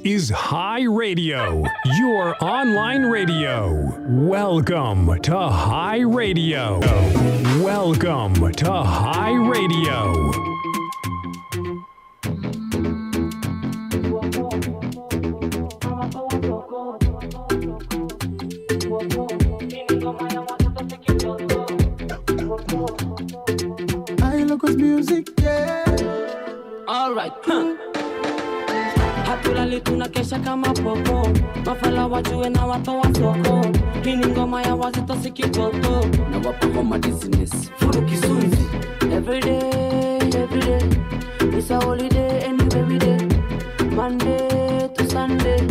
is Hi Radio, your online radio. Welcome to Hi Radio. Welcome to Hi Radio. Music, yeah. Alright, Hatulali tunakesha kama popo. Mafala wajue na watoa soko. Hii ni ngoma ya wazito si kitoto. Na wapa homa business furu kisunzi. Every day it's a holiday anywhere we day. Monday to Sunday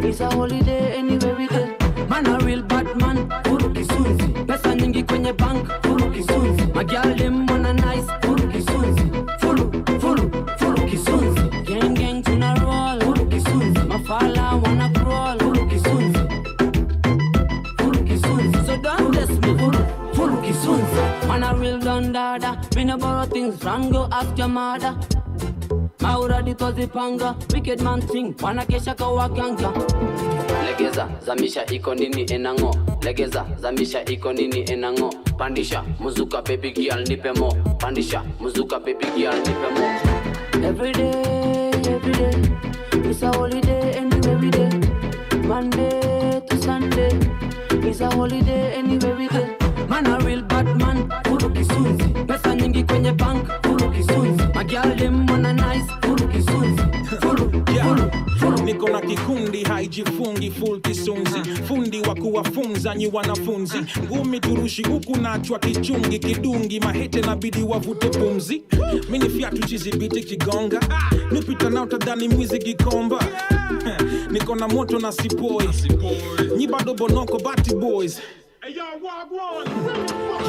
it's a holiday anywhere we day. Man a real bad man, furu kisunzi. Pesa nyingi kwenye bank, furu kisunzi. Magyale mbona nice, furu kisunzi. Furu kisunzi. Gang tuna roll, furu kisunzi. Mafala wanna crawl, furu kisunzi. So don't test me, furu kisunzi. Man a real dundada, me no borrow things from go ask your mother. Maura ditozi panga, wicked man thing, wanakesha kawa ganga. Legeza, zamisha iko nini enango. Legeza, zamisha iko nini enango. Pandisha, muzuka baby girl nipe mo. Pandisha, muzuka baby girl nipe mo. Every day it's a holiday anywhere we day. Monday to Sunday it's a holiday anywhere we day. Man a real bad man, furu kisunzi. Pesa nyingi kwenye bank, furu kisunzi. Magyale mbona nice, furu kisunzi. Furu niko na kikundi haijifungi full kisunzi. Fundi wa kuwafunza nyi wanafunzi. Ngumi turushi huku na chwa kichungi kidungi. Mahete na bidi wavute pumzi. Mini fiatu chizi biti kigonga. Nipita na utadani mwizi gikomba. Niko na moto na sipoi. Nyi bado bonoko bati boys. Hey yo, Wagwan!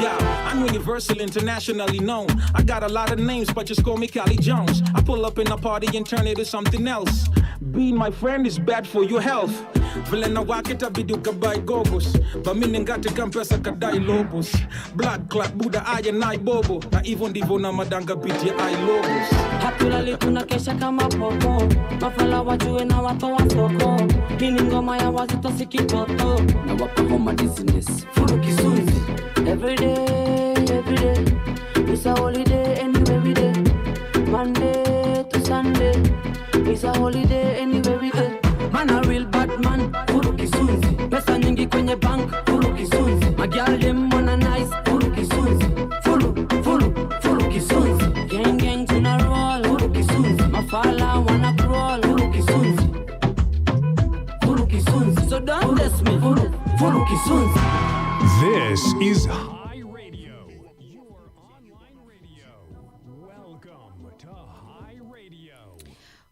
Yeah, I'm universal, internationally known. I got a lot of names, but just call me Cali Jones. I pull up in a party and turn it to something else. Being my friend is bad for your health. Vile na wakita biduka by gogos. Bamini ngate kampesa kadai lobos. Blood clot, Buddha aya na bobo. Na even divo na madanga biti ya logos. Hatulali tunakesha kama popo. Mafala wajue na watoa soko. Hii ni ngoma ya wazito si kitoto. Na wapa homa business furu kisunzi. Every day it's a holiday anywhere we day. Monday to Sunday it's a holiday anywhere we day. Man a real bad man, furu kisunzi. Pesa nyingi kwenye bank, furu kisunzi. Magyale mbona nice, furu kisunzi. Furu kisunzi. Gang tuna roll, furu kisunzi. Mafala wanna crawl, furu kisunzi. So don't test me, furu kisunzi. This is Hi Radio, your online radio. Welcome to Hi Radio.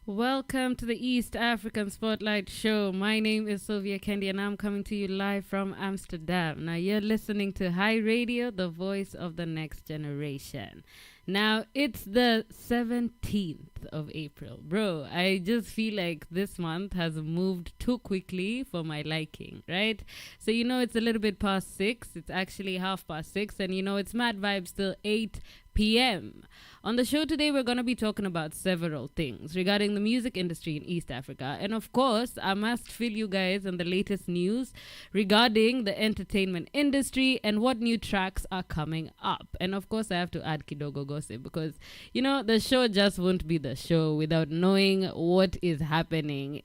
Welcome to the East African Spotlight Show. My name is Sylvia Kendi and I'm coming to you live from Amsterdam. Now you're listening to Hi Radio, the voice of the next generation. Now, it's the 17th of April. Bro, I just feel like this month has moved too quickly for my liking, right? So, it's a little bit past 6. It's actually 6:30. And, it's Mad Vibes till 8 p.m. On the show today, we're going to be talking about several things regarding the music industry in East Africa. And of course, I must fill you guys on the latest news regarding the entertainment industry and what new tracks are coming up. And of course, I have to add Kidogo Gossip because, the show just won't be the show without knowing what is happening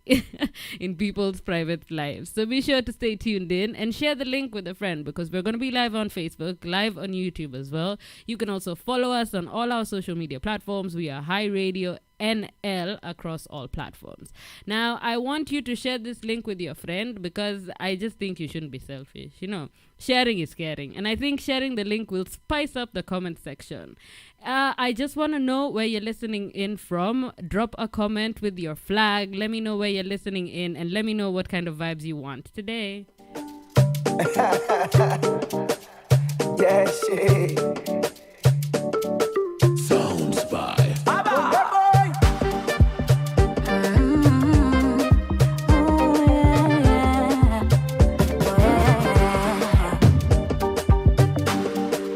in people's private lives. So be sure to stay tuned in and share the link with a friend because we're going to be live on Facebook, live on YouTube as well. You can also follow us on all our social media platforms. We are HiRadioNl across all platforms. Now, I want you to share this link with your friend because I just think you shouldn't be selfish. Sharing is caring. And I think sharing the link will spice up the comment section. I just want to know where you're listening in from. Drop a comment with your flag. Let me know where you're listening in and let me know what kind of vibes you want today. Yeah, shit. Sounds by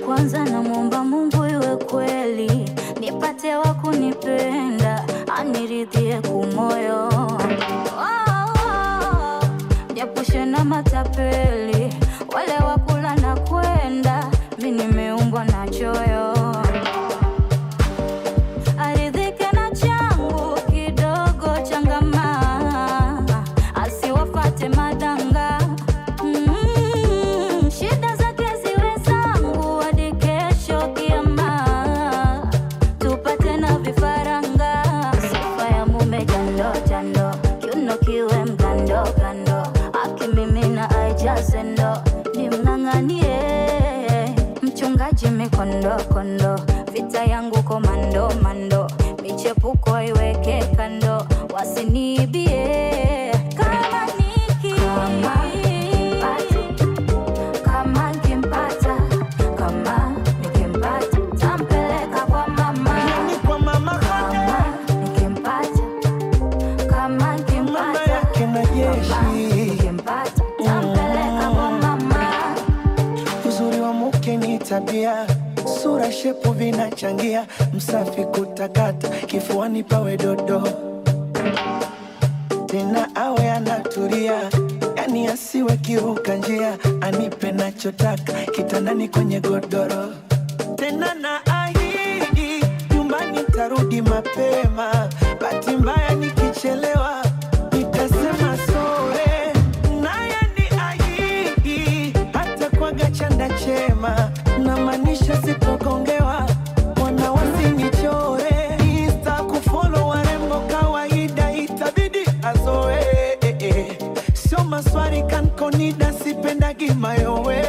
Kwanza namuomba Mungu iwe kweli, nipate wa kunipenda, aniridhie kumoyo. vicheche na matapeli, wale wakula na kwenda, mimi nimeumbwa na choyo. Aridhike na changu kidogo changama, asiwafate madanga. Shida zake ziwe zangu hadi kesho kiama, tupate na vifaranga. Sifa ya mume jando jando, kiuno kiwe mkando kando, akimimina aijaze ndo, nimng'ang'anie mchungaji mikondo kondo, vita yangu komando mando, michepuko iweke kando, wasiniibie kama niki kama nikimpata, kama nikimpata tampeleka kwa mama, kwa mama kama nikimpata, kama nikimpata, kama jeshi nikimpata tampeleka kwa mama. uzuri wa mke ni tabia, sura shepu vinachangia, msafi kutakata, kifuani pawe dodo, tena awe anatulia, yani asiwe kiruka njia, anipe nachotaka, kitandani kwenye godoro, tena na ahidi nyumbani tarudi mapema, bahati mbaya nikichelewa nitasema sore, naye ni ahidi hata kwaga chanda chema, na maanisha sitogongewa, mwana wasinichore, Insta kufollow warembo kawaida, itabidi azoe, sio maswari kankonida, sipendagi mayowe,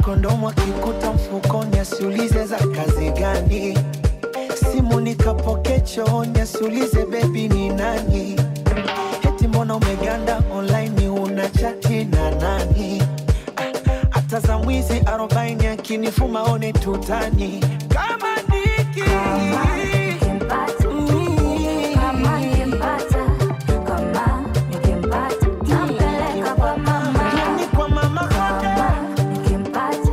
kondomu akikuta mfukoni asiulize za kazi gani, simu nikapoke chooni asiulize baby ni nani, eti mbona umeganda online una chati na nani, hata za mwizi 40 akinifuma one tutani, kama niki Nikimpata, kama nikimpata, kama nikimpata tampeleka kwa mama, ni kwa mama kama nikimpata,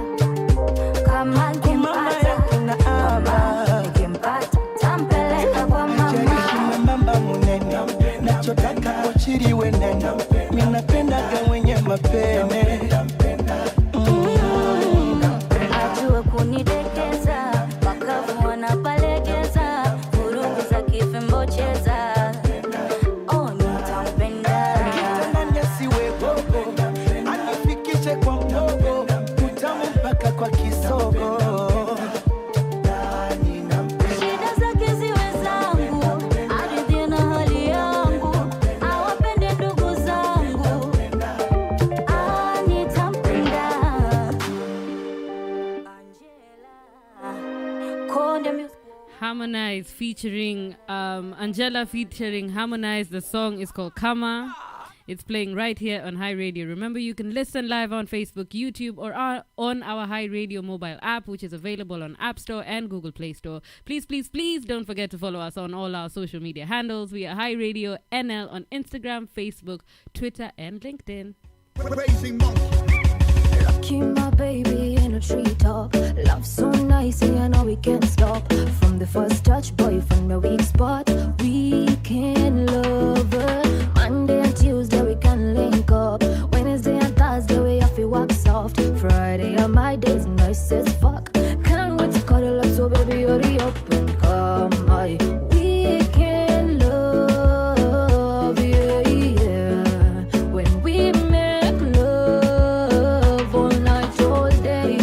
kama nikimpata, kama nikimpata tampeleka kwa mama. jarishi mwembamba munene, nachotaka kochiriwe nene, minapendaga mwenye mapene, Ajue kunidekeza, wakavu wanapalegeza, vurugu za kifembo cheza, oh nitampenda. kitandani asiwe gogo, anifikishe kwa mdogo, utamu mpaka kwa kisogo, Shida zake ziwe zangu, aridhie na hali yangu, awapende ndugu zangu, nitampenda. Angela, Konde Music. Harmonize featuring Angela featuring Harmonize. The song is called Kama. It's playing right here on Hi Radio. Remember, you can listen live on Facebook, YouTube, or on our Hi Radio mobile app, which is available on App Store and Google Play Store. Please, please, please don't forget to follow us on all our social media handles. We are HiRadioNl on Instagram, Facebook, Twitter, and LinkedIn. Rocking my baby in a treetop. Love so nice, I know we can't stop. From the first touch, boy, from the weak spot, we can love it. Monday and Tuesday, we can link up. Wednesday and Thursday, we have to walk soft. Friday are my days, nice as fuck. Can't wait to cuddle up, so baby, hurry up and come. We can love, yeah, yeah. When we make love all night, all day,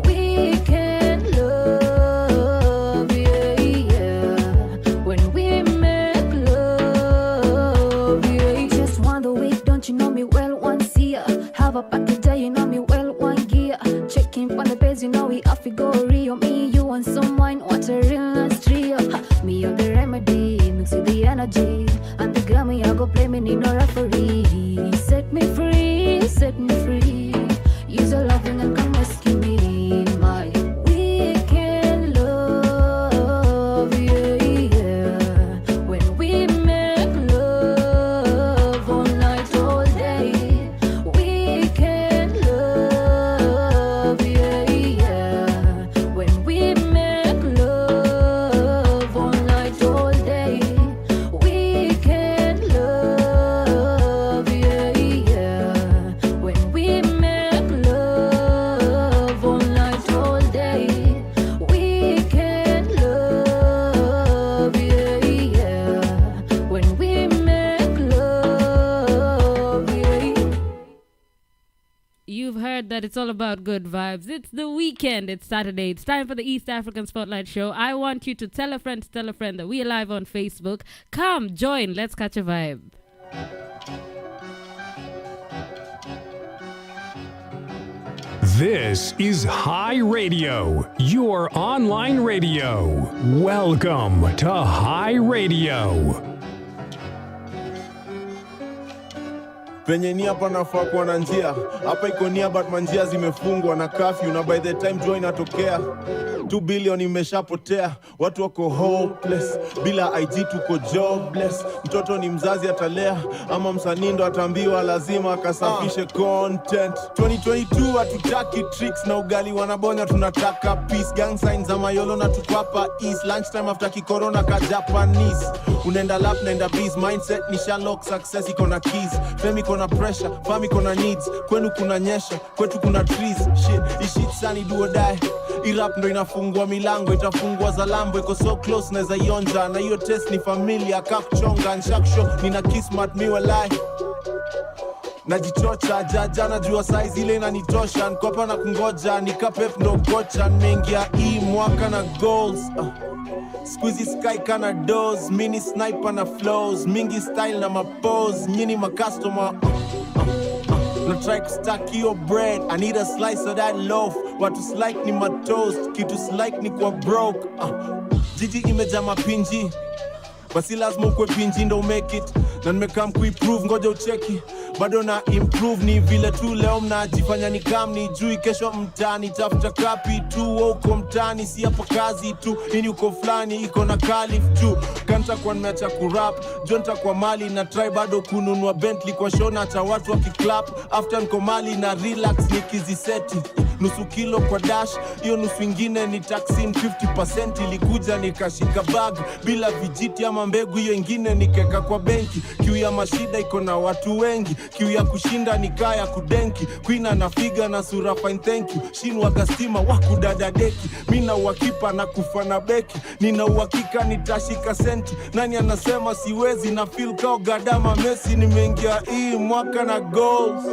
we can love, yeah, yeah. When we make love, yeah. Just one the week, don't you know me well? Once a year, have a party day, you know me well. 1 year, checking on the base, you know we have to go real. Me, you and someone, what a real nice trio. Me on the remedy, mix with the energy, and the Grammy I go play me need no referee. Set me free, set me free. Use your loving and come rescue me, my. We can love, yeah, yeah. When we make love all night, all day, we can love, yeah, yeah. When we make love all night, all day, we can love, it's all about good vibes. It's the weekend. It's Saturday. It's time for the East African Spotlight Show. I want you to tell a friend that we are live on Facebook. Come, join. Let's catch a vibe. This is High Radio, your online radio. Welcome to High Radio. Penye ni hapa nafaa kuwa na njia. Hapa iko nia but manjia zimefungwa na curfew. Na by the time joy inatokea 2 billion imeshapotea. Watu wako hopeless. Bila IG tuko jobless. Mtoto ni mzazi atalea. Ama msanii ndo ataambiwa lazima akasafishe content. 2022 hatutaki tricks na ugali wanabonya tunataka peace. Gang signs za mayolo na tuko hapa east. Lunchtime after kikorona ka Japanese. Unaenda lap naenda biz. Mindset ni Sherlock, success iko na keys. Femi kuna pressure, fami kuna needs. Kwenu kuna nyesha, kwetu kuna trees. Shit sani do or die. Irap ndo inafungua milango, itafungua za lambo. Iko so close neza ionja. Na hiyo test ni familia, kakuchonga. Nshaksho, nina kismat miwa lie. Najichocha, jaja najua size ile inanitosha. Nkopa na kungoja, nikapep ndo gocha. Mengia hii mwaka na goals. Squeezy sky kana doors. Mini sniper na flows. Mingi style na mapose. Nyini ma customer. No try to stack your bread. I need a slice of that loaf. Watu slike ni ma toast. Kitu slike ni kwa broke. Jiji imeja mapinji. Basi lazima ukwe pinji ndo make it. Na nimekam kuimprove ngoja ucheki. Bado na improve ni vile tu leo mnajifanya ni kam ni jui kesho mtani. Tafuta kapi tu uko mtani. Si hapa kazi tu. Nini uko flani iko na kalif tu. Kanta kwa nimeacha kurap. Jonta kwa mali na try bado kununua Bentley kwa show na cha watu wakiklap. After niko mali na relax nikiziseti. Nusu kilo kwa dash. Iyo nusu ingine ni taxin 50% ilikuja nikashika bag. Bila vijiti ama mbegu hiyo ingine nikeka kwa benki. Kiu ya mashida iko na watu wengi. Kiu ya kushinda ni kaya kudenki. Queen na figa na sura fine thank you. Shinwa gastima wakudada deki. Mina uwakipa na kufa na beki. Nina uhakika nitashika senti. Nani anasema siwezi na feel kao gadama Messi. Nimeingia hii mwaka na goals.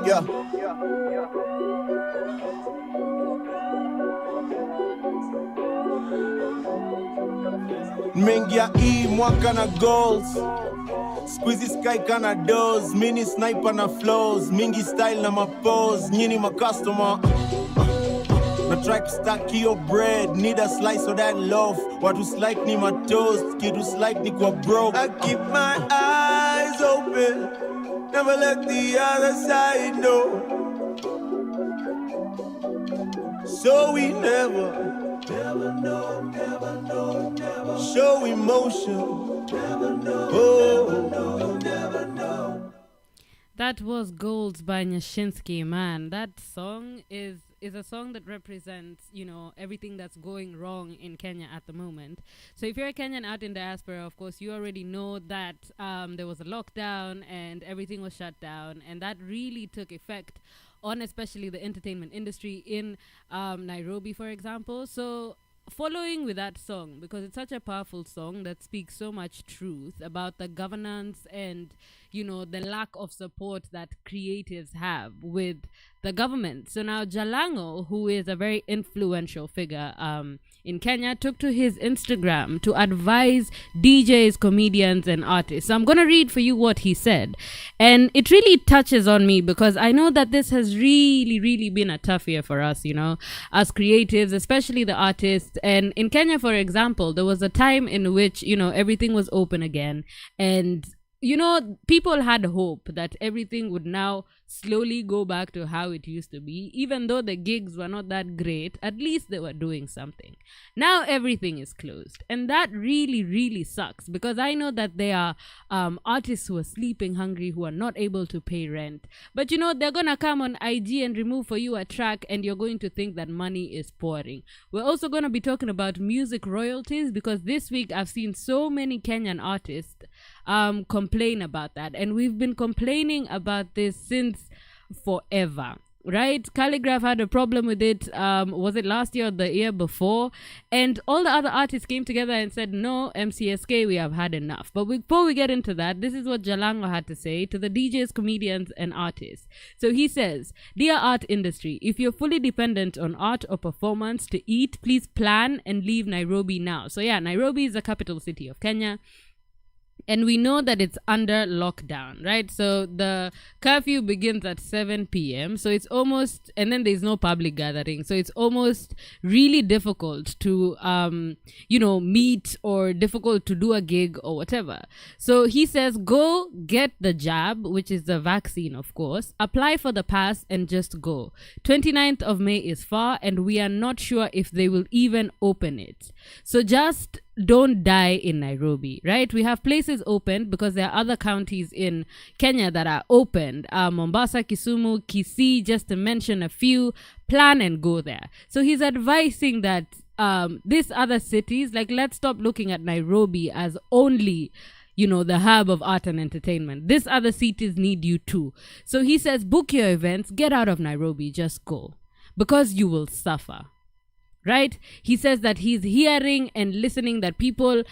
Yeah. Mengia hii mwaka na goals. Squeezy sky kana doors. Mini sniper na flows. Mingi style na mapose. Nyini ma customer. Na try to stack your bread. Need a slice of that loaf. Watu slike ni ma toast. Kitu slike ni kwa broke. I keep my eyes open. Never let the other side know. So we never know, show emotion. Never know. That was Golds by Nyashinsky, man. That song is a song that represents, you know, everything that's going wrong in Kenya at the moment. So if you're a Kenyan out in diaspora, of course, you already know that there was a lockdown and everything was shut down. And that really took effect on especially the entertainment industry in Nairobi, for example. So following with that song, because it's such a powerful song that speaks so much truth about the governance and, you know, the lack of support that creatives have with the government. So now Jalango, who is a very influential figure in Kenya, took to his Instagram to advise DJs, comedians, and artists. So I'm going to read for you what he said. And it really touches on me because I know that this has really been a tough year for us, you know, as creatives, especially the artists. And in Kenya, for example, there was a time in which, you know, everything was open again. And you know, people had hope that everything would now slowly go back to how it used to be. Even though the gigs were not that great, at least they were doing something. Now everything is closed. And that really sucks because I know that there are artists who are sleeping hungry, who are not able to pay rent. But you know, they're going to come on IG and remove for you a track and you're going to think that money is pouring. We're also going to be talking about music royalties because this week I've seen so many Kenyan artists complain about that. And we've been complaining about this since forever. right? Calligraph had a problem with it. Was it last year or the year before? And all the other artists came together and said, no, MCSK, we have had enough. But before we get into that, this is what Jalango had to say to the DJs, comedians, and artists. So he says, dear art industry, if you're fully dependent on art or performance to eat, please plan and leave Nairobi now. So yeah, Nairobi is the capital city of Kenya. And we know that it's under lockdown, right? So the curfew begins at 7 p.m. So it's almost, and then there's no public gathering. So it's almost really difficult to, meet or difficult to do a gig or whatever. So he says, go get the jab, which is the vaccine, of course. Apply for the pass and just go. 29th of May is far and we are not sure if they will even open it. So just don't die in Nairobi, right? We have places opened because there are other counties in Kenya that are opened. Mombasa, Kisumu, Kisii, just to mention a few. Plan and go there. So he's advising that these other cities, like, let's stop looking at Nairobi as only, the hub of art and entertainment. These other cities need you too. So he says, book your events, get out of Nairobi, just go. Because you will suffer. Right? He says that he's hearing and listening that people,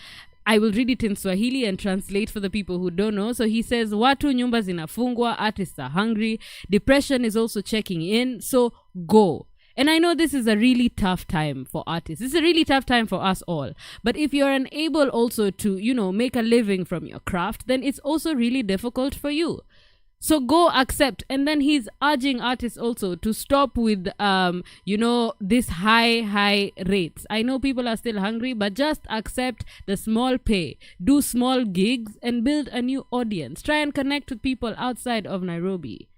I will read it in Swahili and translate for the people who don't know. So he says, watu nyumba zinafungwa, artists are hungry, depression is also checking in, so go. And I know this is a really tough time for artists. It's a really tough time for us all. But if you're unable also to, make a living from your craft, then it's also really difficult for you. So go accept. And then he's urging artists also to stop with, this high rates. I know people are still hungry, but just accept the small pay. Do small gigs and build a new audience. Try and connect with people outside of Nairobi.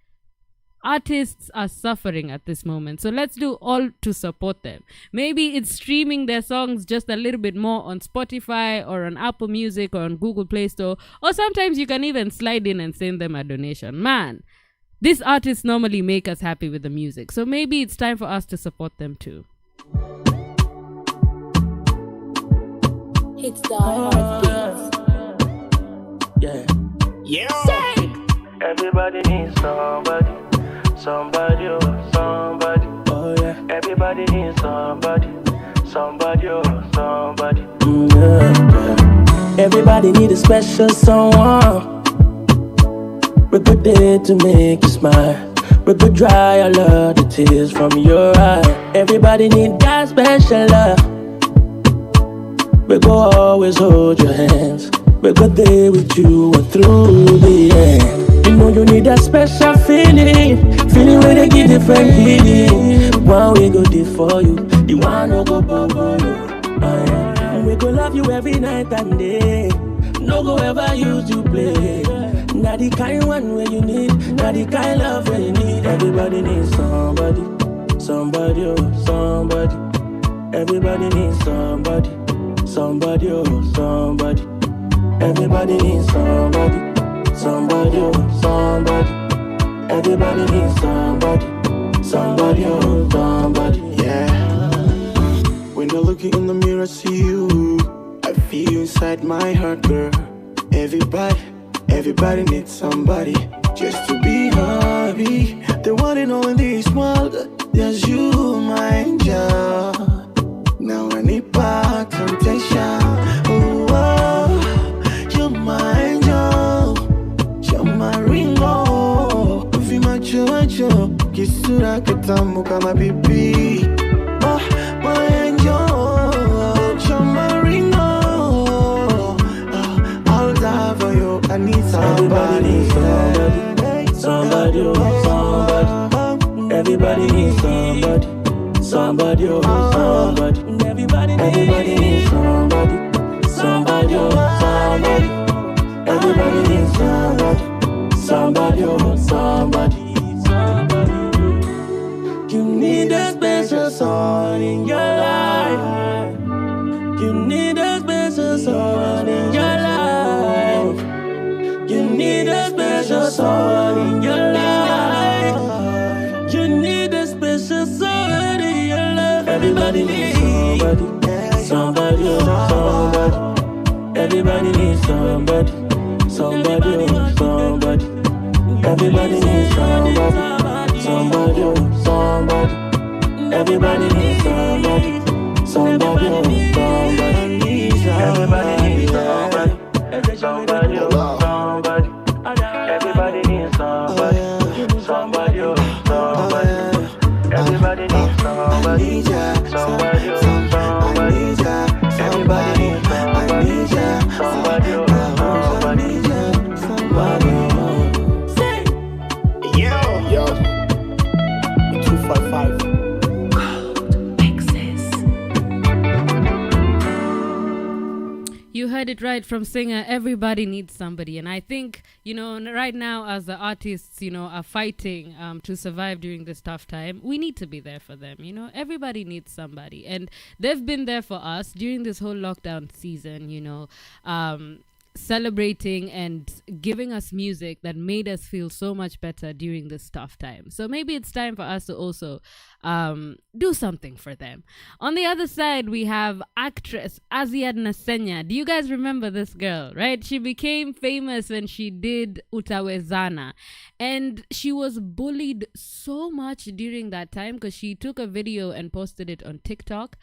Artists are suffering at this moment, so let's do all to support them. Maybe it's streaming their songs just a little bit more on Spotify or on Apple Music or on Google Play Store, or sometimes you can even slide in and send them a donation. Man, these artists normally make us happy with the music, so maybe it's time for us to support them too. It's the heartbeat. Yeah. Everybody needs somebody. Somebody, oh, somebody. Oh, yeah. Everybody needs somebody. Somebody, oh, somebody. Everybody need a special someone. We good there to make you smile. We could dry all of the tears from your eye. Everybody need that special love. We go always hold your hands. We go there with you and through the end. You know you need that special feeling. Feeling where they give different feeling. One we go there for you. The one who go bubble you. We go love you every night and day. No go ever use you play. Not the kind one where you need. Not the kind love where you need. Everybody needs somebody. Somebody, oh, somebody. Everybody needs somebody. Somebody, oh, somebody. Everybody needs somebody. Somebody, oh, somebody. Everybody needs somebody. Somebody, oh, somebody. Yeah. When I look in the mirror, see you, I feel you inside my heart, girl. Everybody needs somebody just to be happy. The one and all in this world, there's you, my angel. Now I need back temptation. Oh, you're my angel. You're my ringo. Ufi macho macho, kisura kitamu kama bibi. Oh, my angel. You're my ringo. Oh, I'll die for you. I need somebody. Somebody, oh, somebody. Everybody needs somebody. Somebody, oh, somebody. Everybody needs somebody. Somebody, oh, somebody. Everybody needs somebody. Somebody, oh, somebody. You need a special someone in your life. You need a special someone in your life. You need a special someone in your life. You need a special someone in your life. Everybody needs somebody. Somebody, oh, somebody. Everybody needs somebody. Somebody, oh, somebody. Everybody needs somebody. somebody, oh, somebody. Everybody needs somebody. Somebody, oh, somebody. Everybody needs somebody. Somebody, oh, somebody. Everybody needs somebody. Somebody, oh, somebody. Everybody needs somebody. Somebody, oh, somebody. Everybody needs somebody. Somebody, oh, somebody. Yo, 255. You heard it right from singer. Everybody needs somebody. And I think, right now as the artists, are fighting to survive during this tough time, we need to be there for them. Everybody needs somebody. And they've been there for us during this whole lockdown season, celebrating and giving us music that made us feel so much better during this tough time. So maybe it's time for us to also do something for them. On the other side, we have actress Aziad Nasenya. Do you guys remember this girl, right? She became famous when she did Utawezana. And she was bullied so much during that time because she took a video and posted it on TikTok.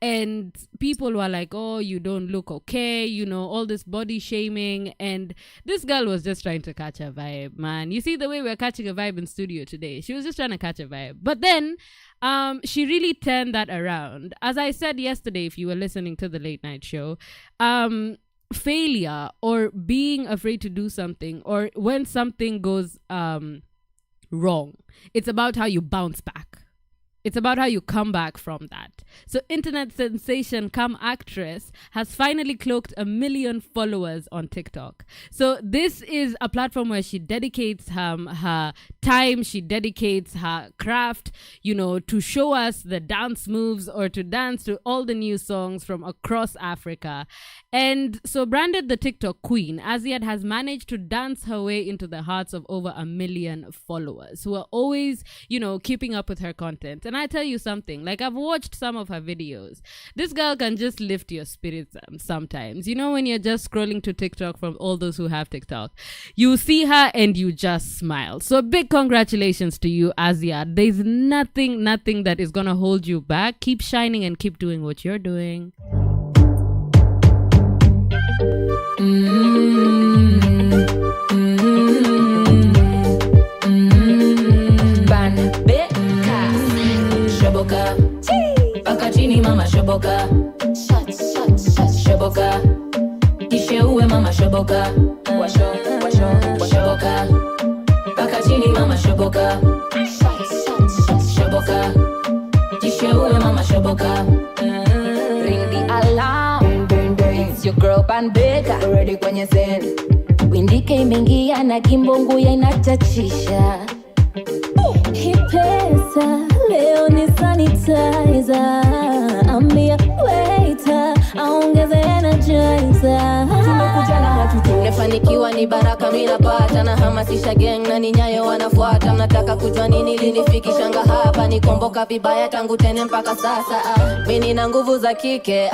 And people were like, oh, you don't look okay, all this body shaming. And this girl was just trying to catch a vibe, man. You see the way we're catching a vibe in studio today. She was just trying to catch a vibe. But then she really turned that around. As I said yesterday, if you were listening to the late night show, failure or being afraid to do something or when something goes wrong, it's about how you bounce back. It's about how you come back from that. So internet sensation come actress has finally clocked 1 million followers on TikTok. So this is a platform where she dedicates her time, she dedicates her craft, to show us the dance moves or to dance to all the new songs from across Africa. And so branded the TikTok queen, Aziad has managed to dance her way into the hearts of over 1 million followers who are always, keeping up with her content. And I tell you something, like I've watched some of her videos. This girl can just lift your spirits sometimes. When you're just scrolling to TikTok from all those who have TikTok, you see her and you just smile. So big congratulations to you, Aziad. There's nothing that is going to hold you back. Keep shining and keep doing what you're doing. Shoboka, paka chini mama shoboka, shoboka, kishe uwe mama shoboka, shoboka, paka chini mama shoboka, shoboka, kishe uwe mama shoboka. Ring the alarm, it's your girl Banbeka, ready kwenye scene. Windike imeingia na kimbongo ya inachachisha. Hii pesa leo ni sanitizer, ambia waiter aongeze energizer. Tumekuja na watu nefanikiwa ni baraka mina pata na hamasisha gang na ni nyayo wanafuata. Mnataka kujua nini linifikishanga hapa, nikomboka vibaya tangu tene mpaka sasa. Mimi na nguvu za kike,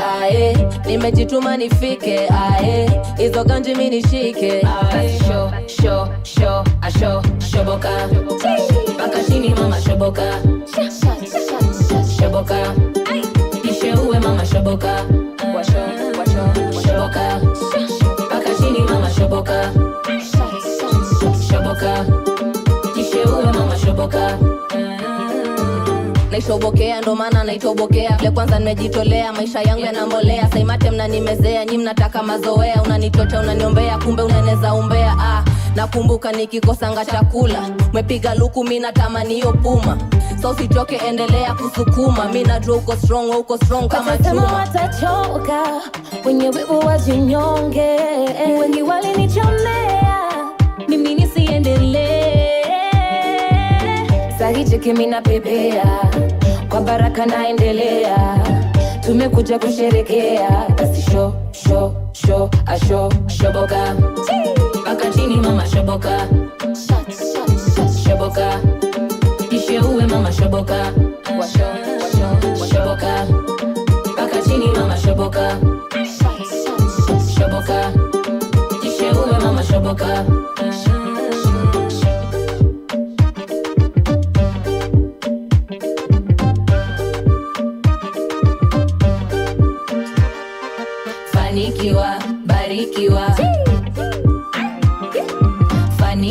nimejituma nifike, hizo ganji mimi nishike. Shoboka, paka chini mama shoboka, shoboka, kishe uwe mama shoboka, shoboka, paka chini mama shoboka, shoboka, kishe uwe mama shoboka. Naishobokea ndo maana naitobokea. Vile kwanza nimejitolea, maisha yangu yanambolea. Saimate mnanimezea, nyi mnataka mazoea. Unanichocha, unaniombea, kumbe unaneza umbea. Nakumbuka nikikosanga chakula, umepiga luku mimi natamani hiyo puma. So usichoke, endelea kusukuma. Mimi najua uko strong kama chuma. Watachoka wenye wivu wajinyonge, wengi walinichomea mimi nisiendelee. Sahiche kimi na pepea, kwa baraka naendelea. Tumekuja kusherekea, basi shoboka, paka chini mama shoboka, shoboka, kishe uwe mama shoboka, shoboka, paka chini mama shoboka, shoboka, kishe uwe mama shoboka.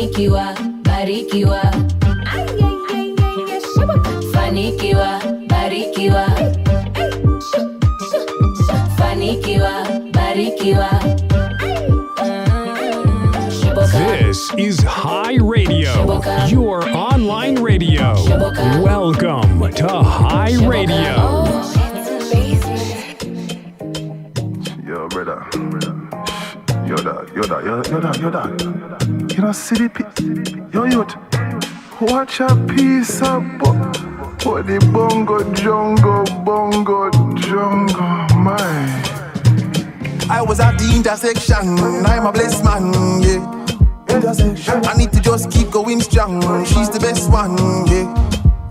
fanikiwa, barikiwa. Fanikiwa, barikiwa. Fanikiwa, barikiwa. This is High Radio, your online radio. Welcome to High Radio. Yo, brother. Yo, dog. You know, city yo, youth. Watch a piece of what the bongo, jungle, my. I was at the intersection, I'm a blessed man, yeah. Intersection. I need to just keep going strong, she's the best one, yeah.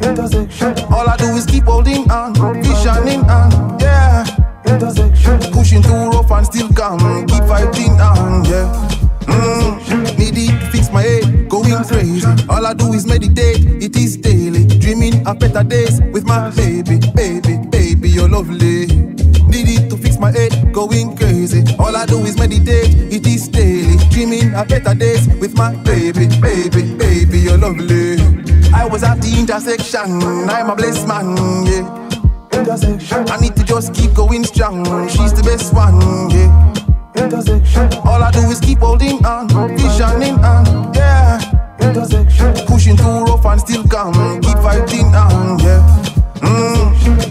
Intersection. All I do is keep holding on, visioning on, yeah. Intersection. Pushing through rough and still calm, keep fighting on, yeah. Need it to fix my head, going crazy. All I do is meditate, it is daily. Dreaming of better days with my baby, you're lovely. Need it to fix my head, going crazy. All I do is meditate, it is daily. Dreaming of better days with my baby, you're lovely. I was at the intersection, I'm a blessed man, yeah. Intersection. I need to just keep going strong, she's the best one, yeah. Intersection. All I do is keep holding on, visioning on, yeah. Intersection. Pushing through rough and still calm, keep fighting on, yeah.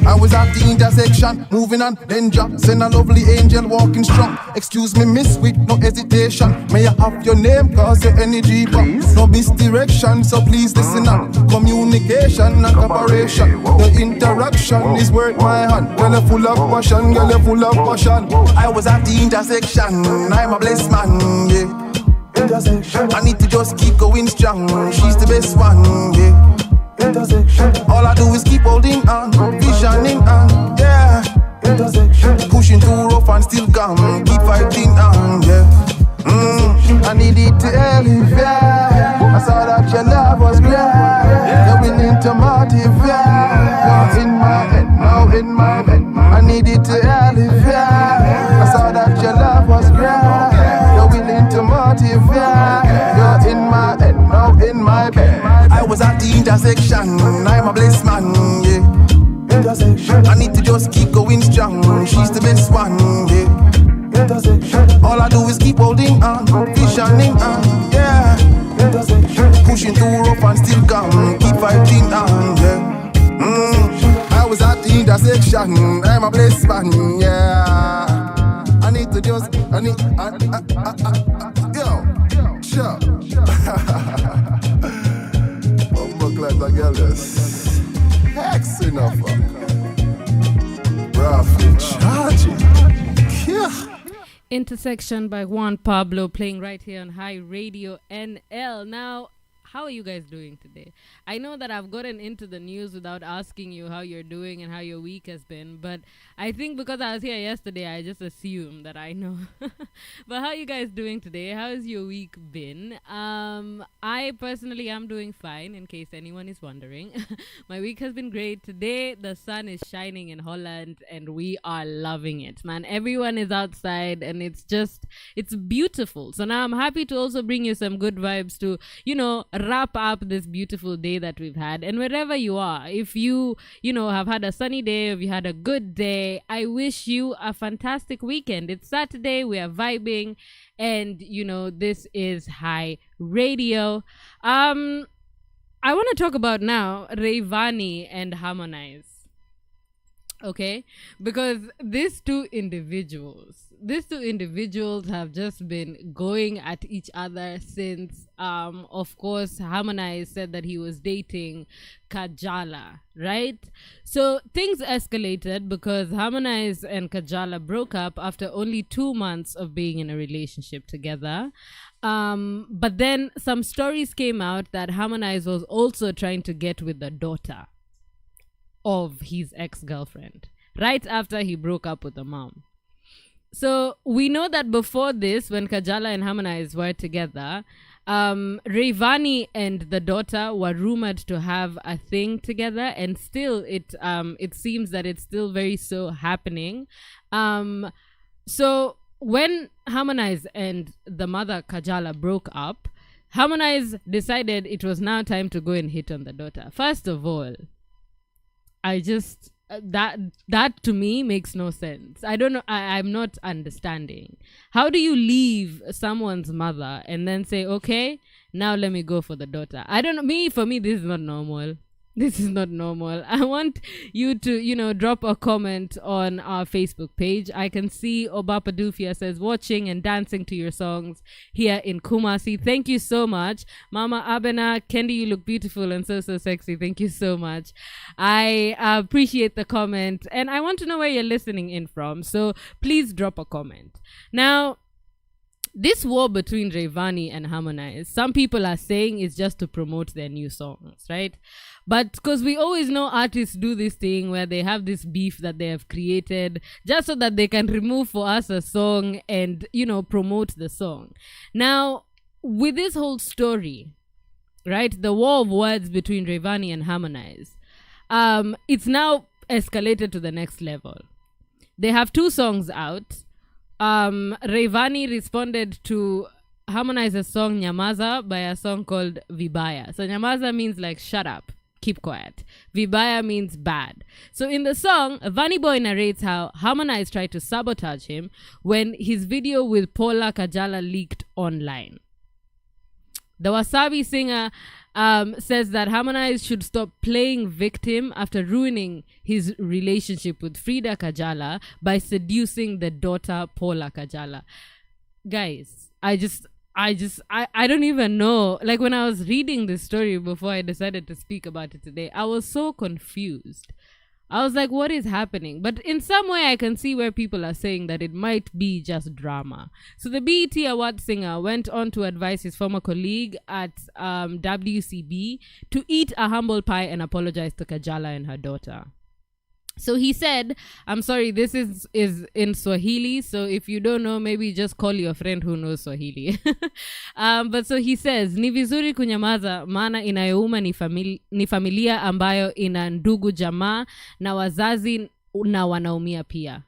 I was at the intersection, moving on, danger. Send a lovely angel walking strong. Excuse me, miss, with no hesitation. May I have your name, cause your energy box. No misdirection, so please listen up. Communication and cooperation. The interaction is worth my hand. Girl, you're full of passion, girl, you're full of passion. I was at the intersection, I'm a blessed man, yeah. Intersection. I need to just keep going strong, she's the best one, yeah. Intersection. All I do is keep holding on, visioning on, yeah. Intersection. Pushing through rough and still calm, keep fighting on, yeah. I needed to elevate. I saw that your love was great. You're willing to motivate. Now in my head, now in my head. I needed to elevate. I saw that your love was great. You're willing to motivate. You're in my head, now in my bed. I was at the intersection, I'm a blessed man, yeah. Intersection. I need to just keep going strong, she's the best one, yeah. Intersection. All I do is keep holding on, visioning on, yeah. Intersection. Pushing through rough and still calm, keep fighting on, yeah. I was at the intersection, I'm a blessed man, yeah. I need to just, yo, sure. Like the girl is hex enough. Rough charging. Yeah. Intersection by Juan Pablo, playing right here on High Radio NL. Now, how are you guys doing today? I know that I've gotten into the news without asking you how you're doing and how your week has been, but I think because I was here yesterday, I just assume that I know. But how are you guys doing today? How has your week been? I personally am doing fine, in case anyone is wondering. My week has been great. Today, the sun is shining in Holland, and we are loving it, man. Everyone is outside, and it's beautiful. So now I'm happy to also bring you some good vibes to, wrap up this beautiful day that we've had. And wherever you are, if you have had a sunny day, if you had a good day, I wish you a fantastic weekend. It's Saturday, we are vibing, and this is High Radio. I want to talk about now Rayvanny and Harmonize. Okay, because these two individuals have just been going at each other since, of course, Harmonize said that he was dating Kajala, right? So things escalated because Harmonize and Kajala broke up after only 2 months of being in a relationship together. But then some stories came out that Harmonize was also trying to get with the daughter of his ex-girlfriend right after he broke up with the mom. So we know that before this, when Kajala and Harmonize were together, Rayvanny and the daughter were rumored to have a thing together, and still it seems that it's still very so happening. So when Harmonize and the mother Kajala broke up, Harmonize decided it was now time to go and hit on the daughter. First of all, I just that to me makes no sense. I don't know. I'm not understanding. How do you leave someone's mother and then say, okay, now let me go for the daughter? I don't know. For me, this is not normal. This is not normal. I want you to, drop a comment on our Facebook page. I can see Obapa Dufia says, watching and dancing to your songs here in Kumasi. Thank you so much. Mama Abena, Kendi, you look beautiful and so sexy. Thank you so much. I appreciate the comment. And I want to know where you're listening in from. So please drop a comment. Now, this war between Rayvanny and Harmonize, some people are saying it's just to promote their new songs, right? But because we always know artists do this thing where they have this beef that they have created just so that they can remove for us a song and, promote the song. Now, with this whole story, right, the war of words between Rayvanny and Harmonize, it's now escalated to the next level. They have 2 songs out. Rayvanny responded to Harmonize's song Nyamaza by a song called Vibaya. So Nyamaza means like shut up, keep quiet. Vibaya means bad. So in the song, Vanny Boy narrates how Harmonize tried to sabotage him when his video with Paula Kajala leaked online. The Wasabi singer says that Harmonize should stop playing victim after ruining his relationship with Frida Kajala by seducing the daughter Paula Kajala. Guys, I don't even know. Like, when I was reading this story before I decided to speak about it today, I was so confused. I was like, what is happening? But in some way, I can see where people are saying that it might be just drama. So the BET Award singer went on to advise his former colleague at WCB to eat a humble pie and apologize to Kajala and her daughter. So he said, I'm sorry, this is in Swahili. So if you don't know, maybe just call your friend who knows Swahili. But so he says, ni vizuri kunyamaza maana inayouma ni familia ambayo ina ndugu jamaa na wazazi na wanaumia pia.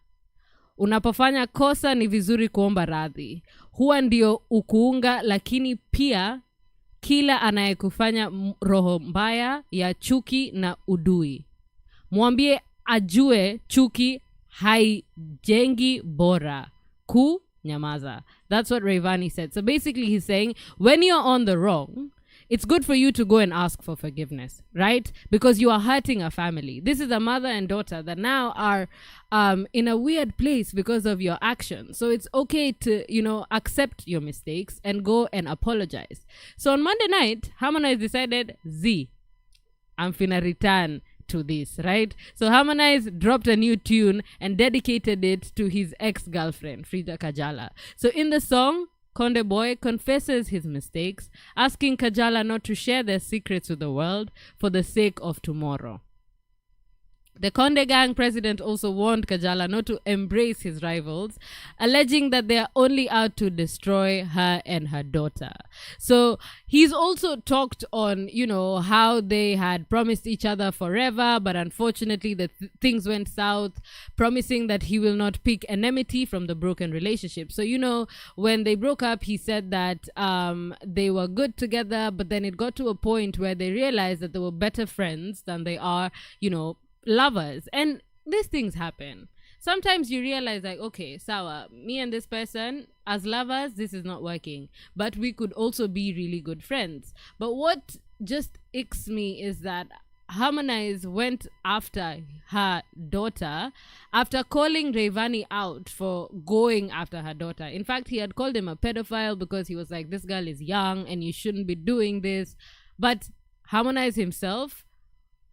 Unapofanya kosa ni vizuri kuomba radhi. Huwa ndio ukuunga, lakini pia kila anayekufanya roho mbaya ya chuki na udui. Mwambie ajue chuki haijengi bora. Nyamaza. That's what Rayvanny said. So basically he's saying, when you're on the wrong, it's good for you to go and ask for forgiveness, right? Because you are hurting a family. This is a mother and daughter that now are in a weird place because of your actions. So it's okay to, accept your mistakes and go and apologize. So on Monday night, Harmonize decided, I'm finna return to this, right? So Harmonize dropped a new tune and dedicated it to his ex-girlfriend, Frida Kajala. So in the song, Konde Boy confesses his mistakes, asking Kajala not to share their secrets with the world for the sake of tomorrow. The Konde Gang president also warned Kajala not to embrace his rivals, alleging that they are only out to destroy her and her daughter. So he's also talked on, how they had promised each other forever, but unfortunately things went south, promising that he will not pick enmity from the broken relationship. So, when they broke up, he said that they were good together, but then it got to a point where they realized that they were better friends than they are, lovers. And these things happen. Sometimes you realize, like, okay, sawa, me and this person as lovers, this is not working, but we could also be really good friends. But what just icks me is that Harmonize went after her daughter after calling Rayvanny out for going after her daughter. In fact, he had called him a pedophile because he was like, this girl is young and you shouldn't be doing this. But Harmonize himself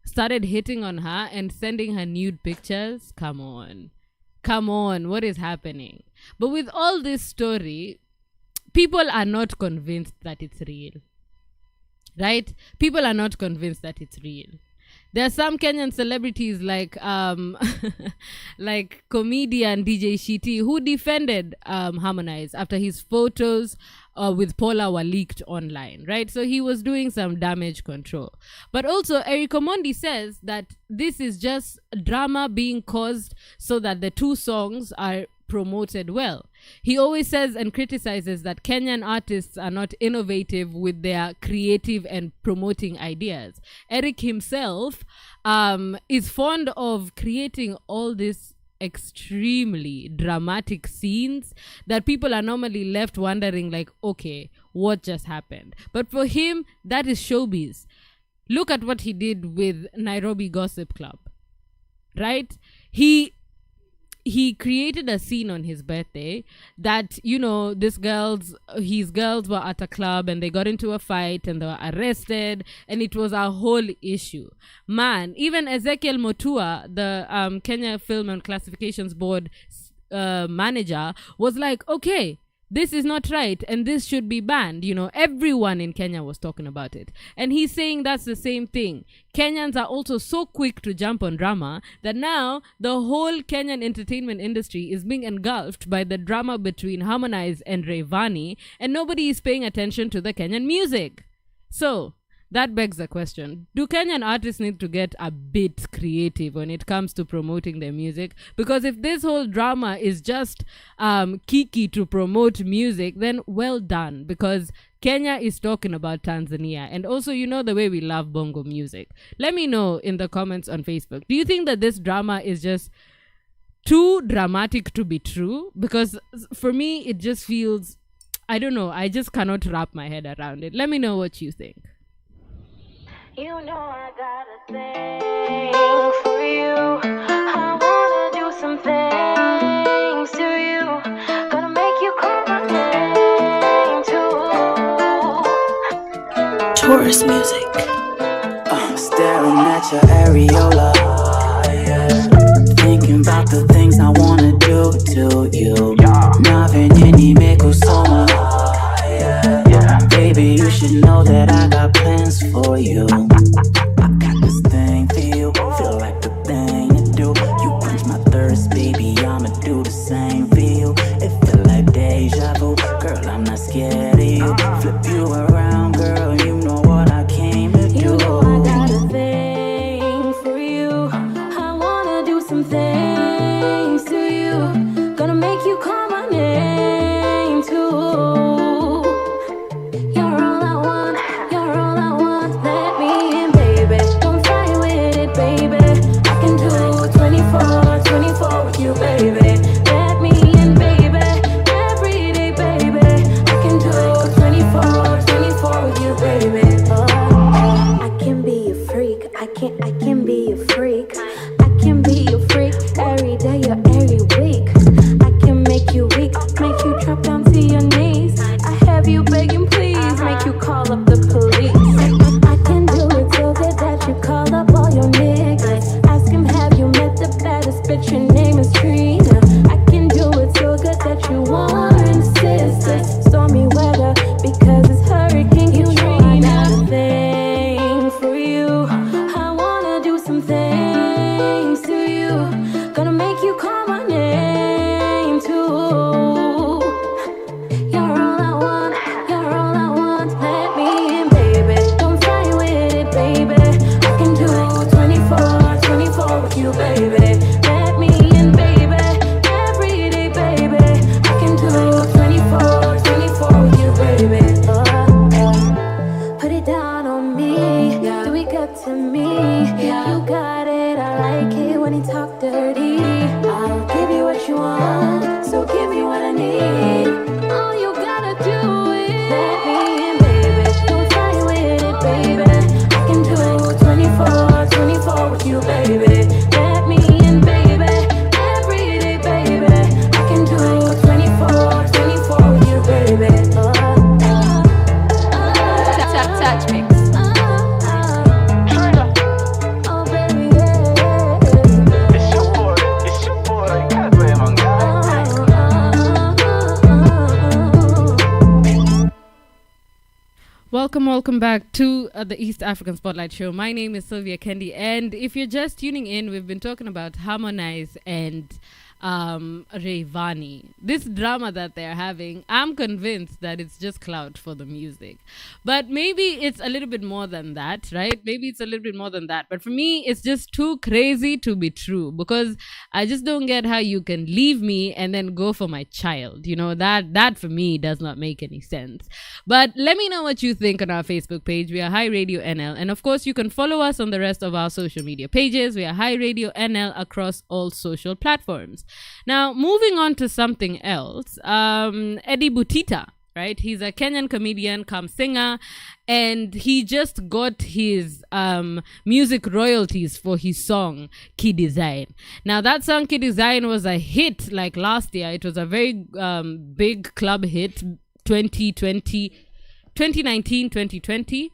started hitting on her and sending her nude pictures. Come on, what is happening? But with all this story, people are not convinced that it's real, right? People are not convinced that it's real. There are some Kenyan celebrities like like comedian DJ Shiti who defended Harmonize after his photos with Paula were leaked online, right? So he was doing some damage control. But also Eric Omondi says that this is just drama being caused so that the 2 songs are promoted well. He always says and criticizes that Kenyan artists are not innovative with their creative and promoting ideas. Eric himself is fond of creating all this extremely dramatic scenes that people are normally left wondering like, okay, what just happened? But for him, that is showbiz. Look at what he did with Nairobi Gossip Club, right? He created a scene on his birthday that, you know, his girls were at a club and they got into a fight and they were arrested, and it was a whole issue. Man, even Ezekiel Motua, the Kenya Film and Classifications Board manager, was like, okay, this is not right and this should be banned. You know, everyone in Kenya was talking about it. And he's saying that's the same thing. Kenyans are also so quick to jump on drama that now the whole Kenyan entertainment industry is being engulfed by the drama between Harmonize and Rayvanny, and nobody is paying attention to the Kenyan music. So that begs the question, do Kenyan artists need to get a bit creative when it comes to promoting their music? Because if this whole drama is just kiki to promote music, then well done, because Kenya is talking about Tanzania. And also, you know, the way we love bongo music. Let me know in the comments on Facebook. Do you think that this drama is just too dramatic to be true? Because for me, it just feels, I don't know, I just cannot wrap my head around it. Let me know what you think. You know I got a thing for you. I wanna do some things to you. Gonna make you call my name too. Tourist music. Staring at your areola, thinking about the things I wanna do to you. Navenye nimekusoma. Baby, you should know that I got plans for you. I got this thing for you, feel like the thing to do. You quench my thirst, baby, I'ma do the same for you. It feel like deja vu, girl, I'm not scared of you. Flip you around, girl, you know what I came to do. You know I got a thing for you. I wanna do some things to you. Gonna make you call my name too. Welcome back to the East African Spotlight Show. My name is Sylvia Kendi, and if you're just tuning in, we've been talking about Harmonize and Rayvani. This drama that they're having, I'm convinced that it's just clout for the music. But maybe it's a little bit more than that, right? Maybe it's a little bit more than that. But for me, it's just too crazy to be true, because I just don't get how you can leave me and then go for my child. You know, that for me does not make any sense. But let me know what you think on our Facebook page. We are HiRadioNl. And of course, you can follow us on the rest of our social media pages. We are HiRadioNl across all social platforms. Now, moving on to something else, Eddie Butita, right? He's a Kenyan comedian, come singer, and he just got his music royalties for his song Key Design. Now, that song Key Design was a hit like last year. It was a very big club hit, 2019-2020.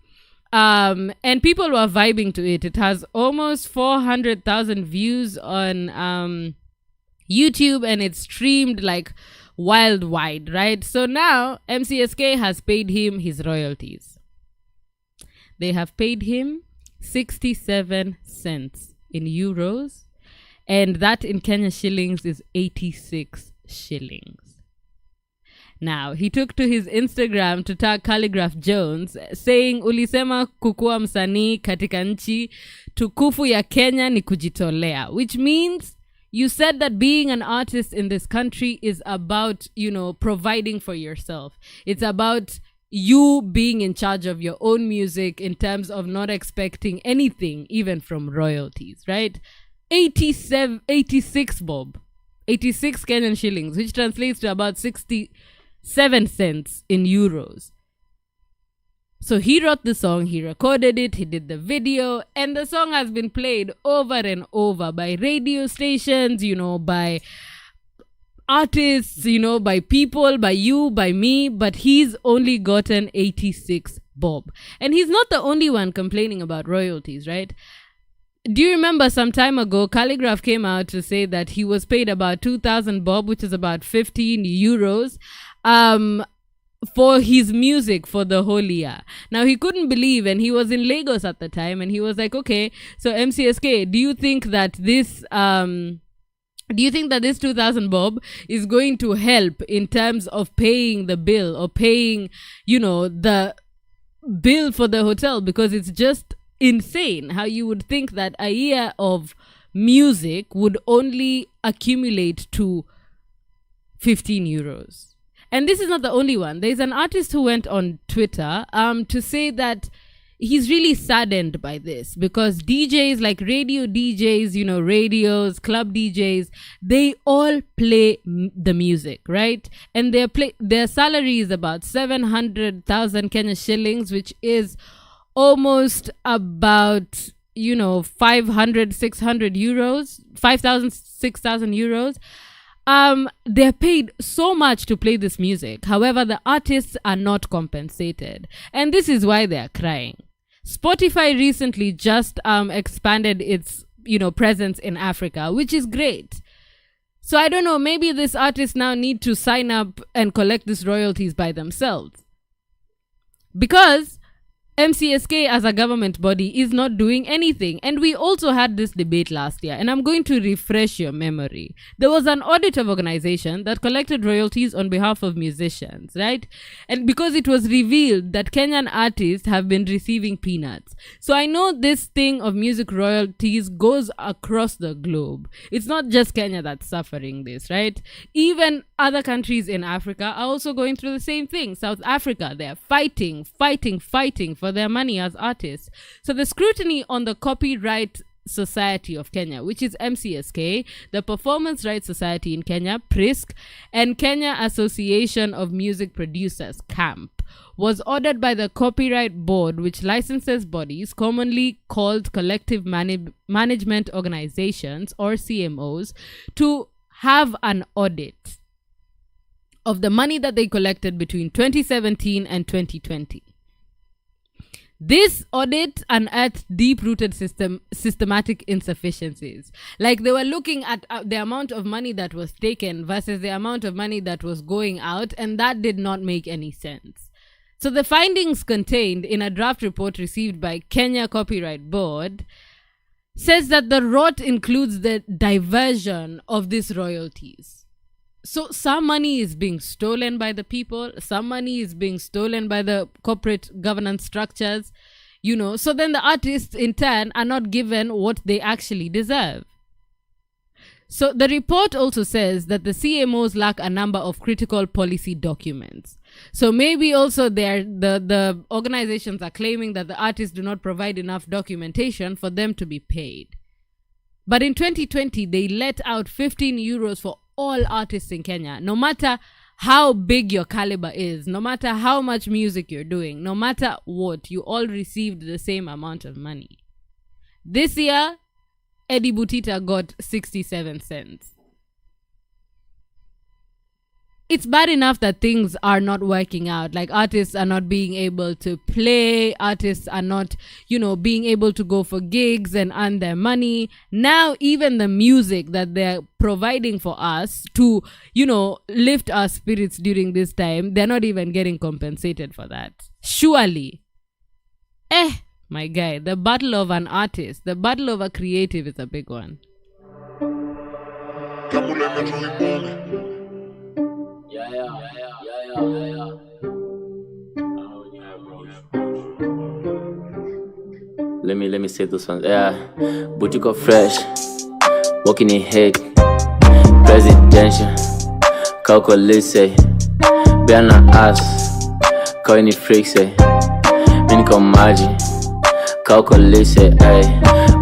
And people were vibing to it. It has almost 400,000 views on YouTube, and it's streamed like worldwide, right? So now MCSK has paid him his royalties. They have paid him 67 cents in euros, and that in Kenya shillings is 86 shillings. Now, he took to his Instagram to tag Calligraph Jones, saying, ulisema kukua msanii katika nchi tukufu ya Kenya ni kujitolea, which means you said that being an artist in this country is about, you know, providing for yourself. It's about you being in charge of your own music in terms of not expecting anything, even from royalties, right? 86 bob. 86 Kenyan shillings, which translates to about 67 cents in euros. So he wrote the song, he recorded it, he did the video, and the song has been played over and over by radio stations, you know, by artists, you know, by people, by you, by me, but he's only gotten 86 bob. And he's not the only one complaining about royalties, right? Do you remember some time ago, Calligraph came out to say that he was paid about 2,000 bob, which is about 15 euros, for his music for the whole year. Now, he couldn't believe, and he was in Lagos at the time, and he was like, okay, so MCSK, do you think that this 2,000 bob is going to help in terms of paying the bill or paying, you know, the bill for the hotel? Because it's just insane how you would think that a year of music would only accumulate to 15 euros. And this is not the only one. There's an artist who went on Twitter to say that he's really saddened by this, because DJs, like radio DJs, you know, radios, club DJs, they all play the music, right? And their salary is about 700,000 Kenya shillings, which is almost about, you know, 500, 600 euros, 5,000, 6,000 euros. They're paid so much to play this music. However, the artists are not compensated. And this is why they're crying. Spotify recently just expanded its, you know, presence in Africa, which is great. So I don't know, maybe this artist now need to sign up and collect these royalties by themselves. Because MCSK as a government body is not doing anything. And we also had this debate last year, and I'm going to refresh your memory. There was an auditive organization that collected royalties on behalf of musicians, right? And because it was revealed that Kenyan artists have been receiving peanuts. So I know this thing of music royalties goes across the globe. It's not just Kenya that's suffering this, right? Even other countries in Africa are also going through the same thing. South Africa, they're fighting for their money as artists. So the scrutiny on the Copyright Society of Kenya, which is MCSK, the Performance Rights Society in Kenya, PRISC, and Kenya Association of Music Producers, CAMP, was ordered by the Copyright Board, which licenses bodies commonly called Collective Management Organizations, or CMOs, to have an audit of the money that they collected between 2017 and 2020. This audit unearthed deep-rooted systematic insufficiencies. Like, they were looking at the amount of money that was taken versus the amount of money that was going out, and that did not make any sense. So the findings contained in a draft report received by Kenya Copyright Board says that the rot includes the diversion of these royalties. So some money is being stolen by the people, some money is being stolen by the corporate governance structures, so then the artists in turn are not given what they actually deserve. So the report also says that the CMOs lack a number of critical policy documents. So maybe also the organizations are claiming that the artists do not provide enough documentation for them to be paid. But in 2020, they let out 15 euros for all artists in Kenya, no matter how big your caliber is, no matter how much music you're doing, no matter what, you all received the same amount of money. This year, Eddie Butita got 67 cents. It's bad enough that things are not working out. Like artists are not being able to play. Artists are not, being able to go for gigs and earn their money. Now, even the music that they're providing for us to, lift our spirits during this time, they're not even getting compensated for that. Surely. My guy, the battle of an artist, the battle of a creative is a big one. Let me say this one. Boutique fresh, walking in head, presidential, calculate, Biana ass, coiny freaks, Minico Magi, calculate,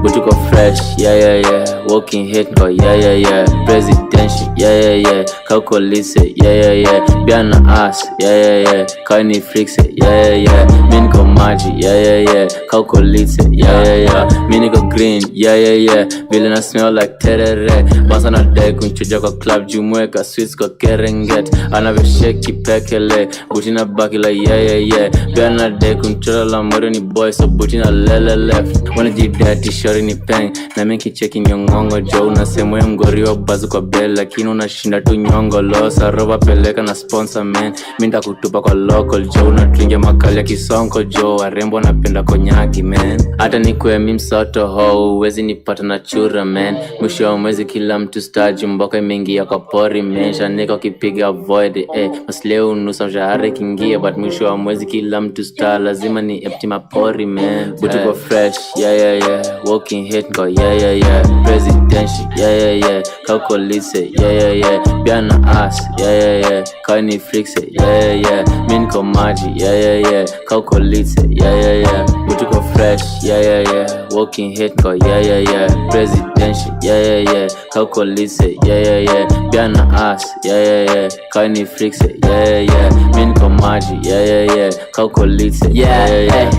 Boutique fresh, yeah, walking head, yeah, presidential, yeah, calculate, yeah, Biana ass, yeah, coiny freaks, yeah, Minico Magi, yeah, calculate, yeah, Minico green, yeah, Villain smell like terere, bounce on a deck, kunchuja kwa club, jumueka, sweets kwa kerenget, anave shake pekele, butina bakila, yeah, Biana deck, kunchola la moroni boy, so butina lele left, wanna ji dirty, shorty ni peng, na minki checking nyongongo, Joe, unasemwe mgorio, bazu kwa bell, lakini unashinda tu nyongo, losa, roba peleka na sponsor, man, minta kutupa kwa local, Joe, unatringe makali ya kisonko, Joe, warembo napenda konyaki, man, hata nikwe mimsoto ho, uwezi nipata na chura, man, mwisho wa mwezi kila mtu star, mboka imengia kwa pori, man, shaneka kipiga avoid, masleo unusa mshahara kingia, but mwisho wa mwezi kila mtu star, lazima ni empty mapori, man, Boutique fresh, yeah, walking head, yeah, presidential, yeah, calculate, yeah, Biana ass, yeah, coiny freaks, yeah, Minico Magi, yeah, calculate, yeah, Boutique fresh, yeah, walking head, yeah, presidential, yeah, calculate, yeah, Biana ass, yeah, coiny freaks, yeah, Minico Magi, yeah, calculate, yeah,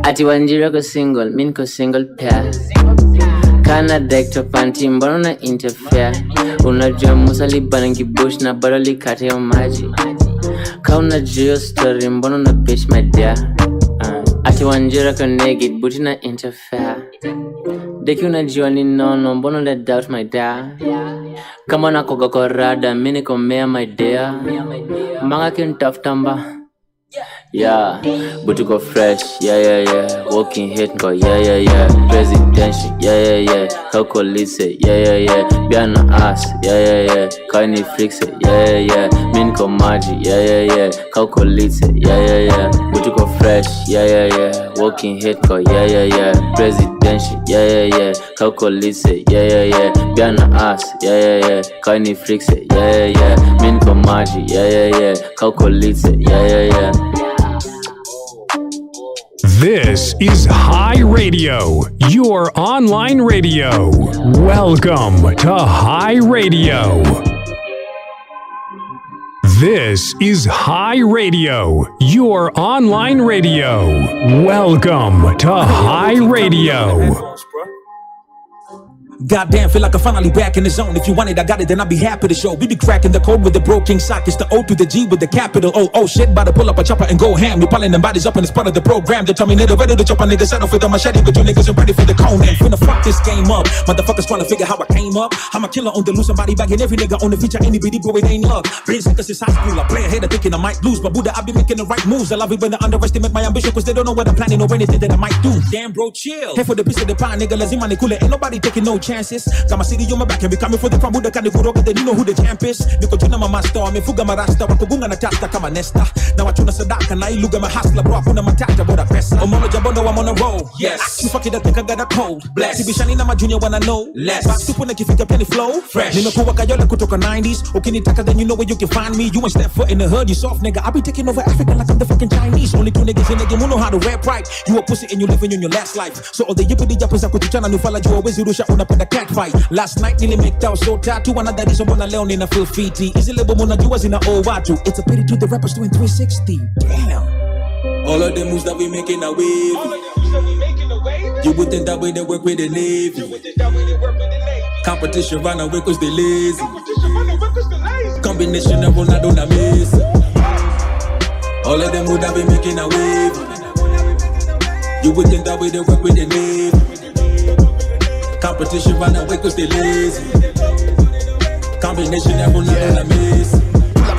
Ati wanjira ko single, minko single pair. Kana deck to panty, mbona na interfere. Unajua musa libanangi bush na bado likate ya maji. Ka unajua story, mbona na bitch my dear. Ati wanjira ko naked, buti na interfere. Deki unajua ni nono, mbona na doubt my dear. Kama na koga kwa rada, mini komea my dear. Manga kintaftamba. Yeah, Boutique fresh, yeah, walking head, yeah, presidential, yeah, calculate, yeah, Biana ass, yeah, coiny freaks, yeah, Minico Magi, yeah, calculate, yeah, Boutique fresh, yeah, walking head, yeah, presidential, yeah, calculate, yeah, Biana ass, yeah, coiny freaks, yeah, Minico Magi, yeah, calculate, yeah. This is Hi Radio, your online radio. Welcome to Hi Radio. This is Hi Radio, your online radio. Welcome to Hi Radio. Goddamn, feel like I'm finally back in the zone. If you want it, I got it, then I'll be happy to show. We be cracking the code with the broken sock. It's the O to the G with the capital O. Oh shit, about to pull up a chopper and go ham. We piling them bodies up and it's part of the program. They tell me they're ready to chop a nigga settle for the machete, but you niggas are ready for the cone. And finna fuck this game up. Motherfuckers trying to figure how I came up. I'm a killer on the loose, somebody bagging every nigga on the feature. Anybody, bro, it ain't luck. Brains niggas since high school. I play ahead of thinking I might lose, but Buddha, I be making the right moves. I love it when they underestimate my ambition, cause they don't know what I'm planning or anything that I might do. Damn, bro, chill. Here for the piece of the pie, nigga, lazima ni kule. Ain't nobody taking no chances. Got my city on my back and we coming for the crumble. The kind of good then you know who the champ is. Niko juna ma master, amefuga marasta, wakugunga na tasta kama nesta. Na wachuna sadaka, na iluga mahasla, bro, hakuna matata, boda pesa. Omono jabondo, I'm on a roll. Yes. You fuck it, I think I got a cold. Bless. Sibishani na majunior wanna know. Less. Back super nikifika penny flow. Fresh. Nimekuwa kayola kutoka 90s. Ukinitaka then you know where you can find me. You ain't step foot in the hood, you soft nigga. I be taking over Africa like I'm the fucking Chinese. Only two niggas in the game who know how to rap right. You a pussy and you living in your last life. So all the yippity yappers za kutuchana nufala jua wezi rusha unapenda cat fight. Last night nili make out so tattoo. Another reason mbona leo nina feel fiti. Easy lebo muna jua zina owe watu. It's a pity to the rappers doing 360. Damn. All of the moves that we making a wave. You would think that way they work with the Navy. Competition run away cause they lazy. Combination of Ronaldo and Messi. All of them would have been making a wave. You would think that way they work with the Navy. Competition run away cause they lazy. Combination of Ronaldo and Messi.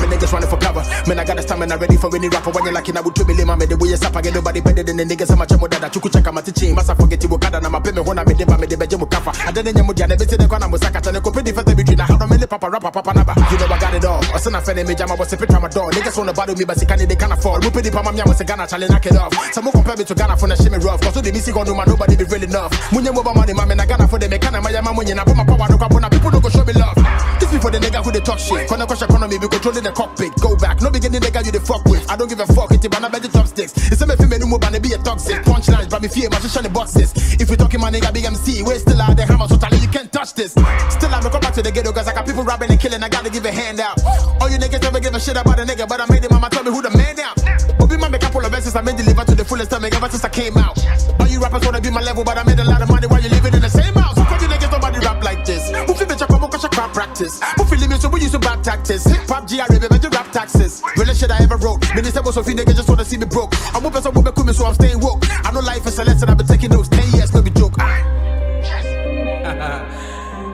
Niggas running for cover. Man, I got a stamina ready for any rapper. When you're like, I would 2 million, man, the way you sap, I get nobody better than the niggas. I'm a chamo that you could check out my teaching. Must I forget you, Wakada, and my payment when I made the Bejamu Kafa. I didn't know you never said the corner was like a company for the between. I don't really papa rapper, papa naba. You know, I got it all. I sent a friend in me, Jama was a pit on my door. Niggas want to battle me, but they can't afford. We put the Pamamia was a Ghana challenge, knock it off. Some more compare me to Ghana for the shimmy rough. Cause the missing on man, nobody be really enough. When you move money, man, I Ghana for the mechanic, my mama, when you put my power, no capona, people don't go show me love. This be for the nigga who they talk shit. When I crush economy, we controlling the cockpit. Go back. No beginning nigga you the fuck with. I don't give a fuck, it's about the chopsticks. It's a me female who move and be a toxic. Punchlines, but me fear, my shiny boxes. If we talking my nigga big MC, we're still out there, hammer, so tally, you can't touch this. Still I'm come back to the ghetto, cause I got people robbing and killing, I gotta give a hand out. All you niggas never give a shit about a nigga, but I made it, mama tell me who the man out. But be my make a couple of verses, I made deliver to the fullest stomach ever since I came out. All you rappers wanna be my level, but I made a lot of money while you living in the same house. Fuck you niggas, nobody rap like this. Who feel bitch up, I'm gonna crap practice. Who feel me, so we use some bad tactics. Hip hop, GRA, baby, you rap taxes. Realest shit I ever wrote. Minister was so few niggas just wanna see me broke. I'm moving some women coming, so I'm staying woke. I know life is a lesson, I've been taking notes. 10 years, no be joke.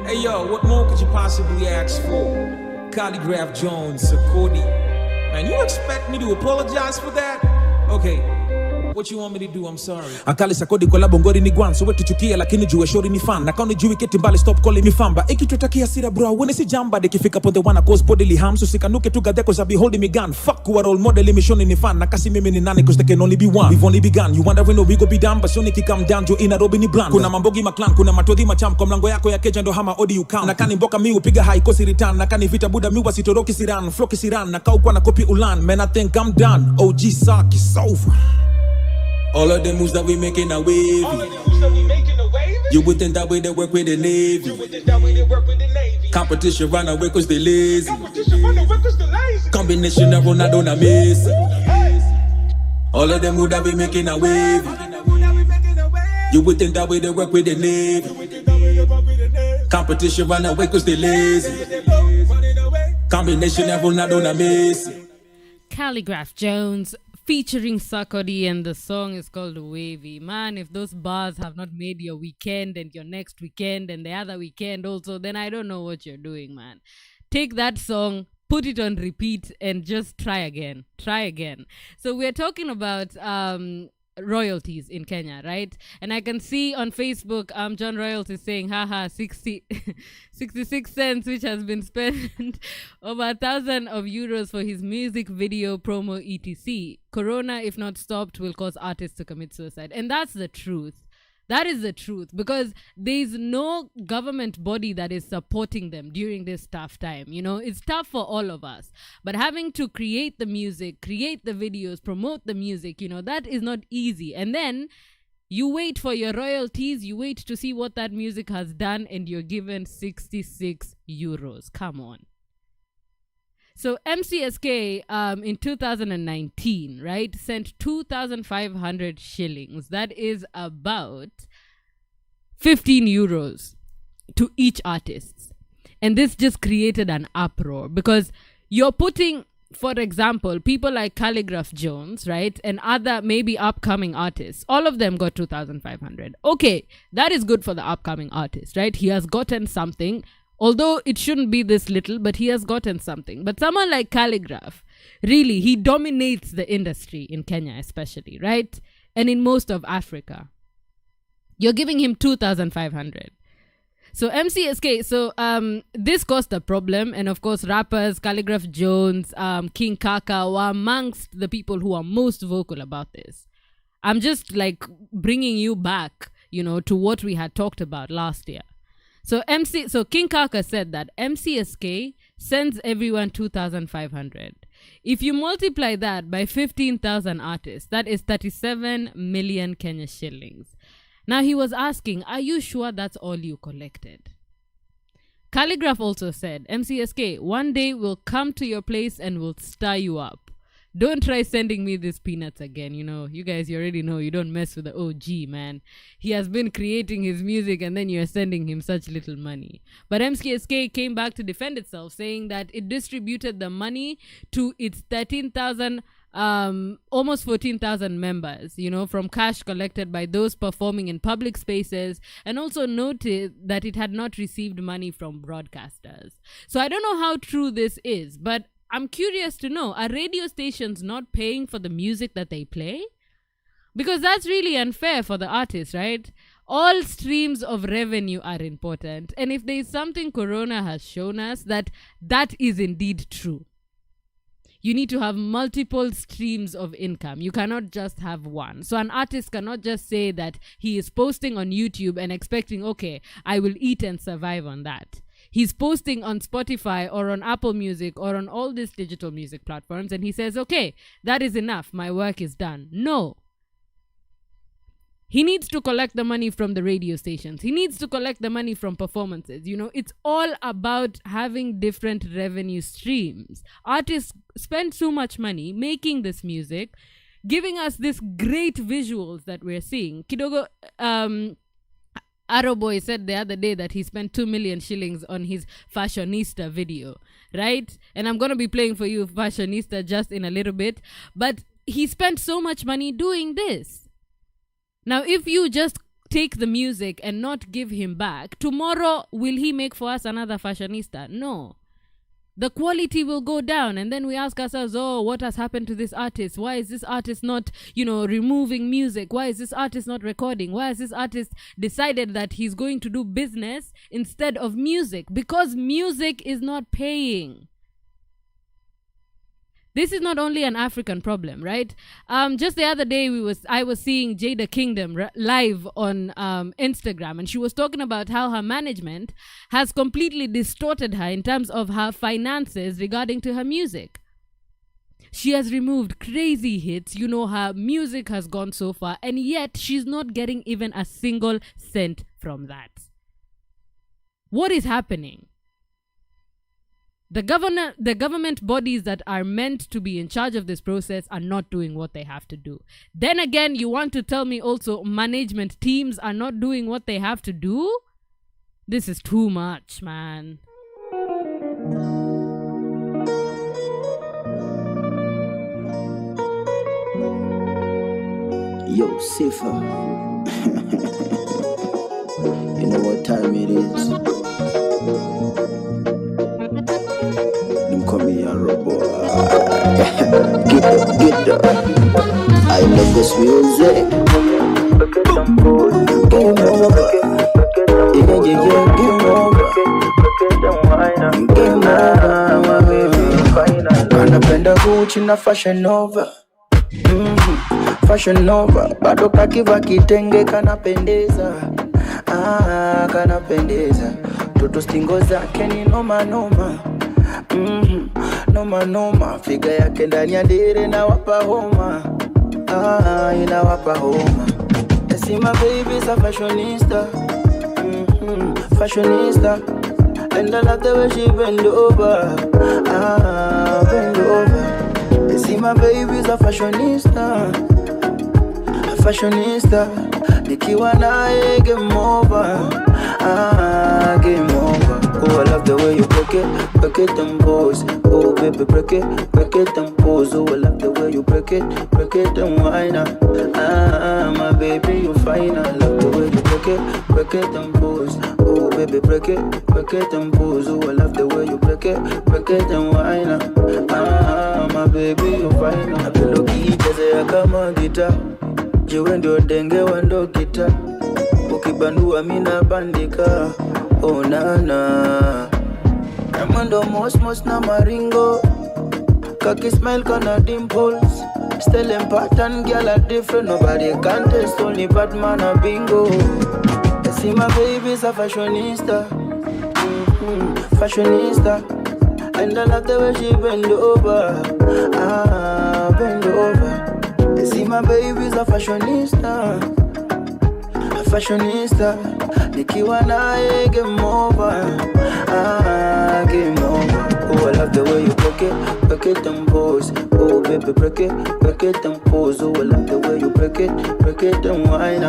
Hey yo, what more could you possibly ask for? Calligraph Jones, Cody. Man, you expect me to apologize for that? Okay. What you want me to do? I'm sorry. Akali sakodi kwa labo ngori ni gwan. So wetu chukia lakini juwe shori ni fan. Na kauni juwe keti mbali stop calling me famba. Eki tutakia sira bro. Wene si jamba. Dekifika po the wanna cause bodily harm. So sikanuke tugadhe cause I be holding me gun. Fuck who a role model imishoni ni fan. Nakasi mimi ni nane cause there can only be one. We've only begun. You wonder when we go be done. But sioni kikam down jo inarobi ni brand. Kuna mambogi maklan. Kuna matodhi macham. Kwa mlango yako ya keja ndo hama odi you count. Nakani mboka mi upiga high kosi return. Nakani vita buda mi wasitoroki siran. Floki siran. Nakau kwa na kopi ulan. Man I think I'm done. OG Sark is over. All of the moves that we making a wave. You would think that way they work with the Navy. Competition run away cause they lazy. Combination of Ronaldo and Messi. All of them moves that we making a wave. You would think that way they work with the Navy. Competition run away cause they lazy. Combination of Ronaldo and Messi. Calligraph Jones featuring Sarkodie, and the song is called Wavy. Man, if those bars have not made your weekend and your next weekend and the other weekend also, then I don't know what you're doing, man. Take that song, put it on repeat, and just try again. Try again. So we're talking about royalties in Kenya, right? And I can see on Facebook, John Royalty saying, haha, 66 cents, which has been spent over 1,000 euros for his music video promo etc. Corona, if not stopped, will cause artists to commit suicide. And that's the truth. That is the truth, because there's no government body that is supporting them during this tough time. You know, it's tough for all of us. But having to create the music, create the videos, promote the music, you know, that is not easy. And then you wait for your royalties, you wait to see what that music has done, and you're given 66 euros. Come on. So MCSK in 2019, right, sent 2,500 shillings. That is about 15 euros. to each artist. And this just created an uproar because you're putting, for example, people like Calligraph Jones, right? And other maybe upcoming artists. All of them got 2,500. Okay, that is good for the upcoming artist, right? He has gotten something, although it shouldn't be this little, but he has gotten something. But someone like Calligraph, really, he dominates the industry in Kenya especially, right? And in most of Africa. You're giving him 2,500. So MCSK, this caused a problem. And of course, rappers, Calligraph Jones, King Kaka were amongst the people who are most vocal about this. I'm just like bringing you back, to what we had talked about last year. So King Kaka said that MCSK sends everyone 2,500. If you multiply that by 15,000 artists, that is 37 million Kenya shillings. Now he was asking, are you sure that's all you collected? Calligraph also said, MCSK, one day we'll come to your place and we'll stir you up. Don't try sending me these peanuts again. You guys, you already know you don't mess with the OG, man. He has been creating his music and then you're sending him such little money. But MCSK came back to defend itself, saying that it distributed the money to its 13,000 almost 14,000 members, from cash collected by those performing in public spaces, and also noted that it had not received money from broadcasters. So I don't know how true this is, but I'm curious to know, are radio stations not paying for the music that they play? Because that's really unfair for the artists, right? All streams of revenue are important. And if there's something Corona has shown us, that is indeed true. You need to have multiple streams of income. You cannot just have one. So an artist cannot just say that he is posting on YouTube and expecting, okay, I will eat and survive on that. He's posting on Spotify or on Apple Music or on all these digital music platforms and he says, okay, that is enough. My work is done. No. He needs to collect the money from the radio stations. He needs to collect the money from performances. It's all about having different revenue streams. Artists spend so much money making this music, giving us this great visuals that we're seeing. Kidogo, Arrowboy said the other day that he spent 2 million shillings on his Fashionista video, right? And I'm going to be playing for you Fashionista just in a little bit. But he spent so much money doing this. Now, if you just take the music and not give him back, tomorrow will he make for us another Fashionista? No. The quality will go down and then we ask ourselves, what has happened to this artist? Why is this artist not, removing music? Why is this artist not recording? Why has this artist decided that he's going to do business instead of music? Because music is not paying. This is not only an African problem, right? Just the other day, I was seeing Jada Kingdom live on Instagram, and she was talking about how her management has completely distorted her in terms of her finances regarding to her music. She has removed crazy hits. Her music has gone so far, and yet she's not getting even a single cent from that. What is happening? The government bodies that are meant to be in charge of this process are not doing what they have to do. Then again, you want to tell me also management teams are not doing what they have to do? This is too much, man. Yo, Sifa. You know what time it is? Them call me a robot. Get up. I love this music. Game over. Yeah, game over. Game over. Anapenda Gucci na Fashion Nova. Fashion Nova. Bado kakiva kitenge kanapendeza. Kanapendeza. Toto stingo zake ni noma noma. Noma figa yake ndani ya dire na wapa homa. Inawapa homa. I see my baby's a fashionista. Fashionista. And I love the way she bend over. Bend over. I see my baby's a fashionista. Fashionista. Nikiwa naye game over, game over. Oh, I love the way you break it and pose. Oh, baby, break it and pose. Oh, I love the way you break it and whine. My baby, you fine. I love the way you break it and pose. Oh, baby, break it and pose. Oh, I love the way you break it and whine. My baby, you fine. I feel lucky, cheze kama guitar. Jiwe ndio denge wando kita. Ukibandua mina bandika. Oh nana Namando most na maringo. Kaki smile kana dimples. Still in pattern, girl are different. Nobody can test, only Batman a bingo. I see my baby's a fashionista. Fashionista. And I love the way she bend over. Bend over. I see my baby's a fashionista. Fashionista. Nikiwa naye game over, game over. Oh, I love the way you break it and pose. Oh, baby, break it and pose. Oh, I love the way you break it and whine.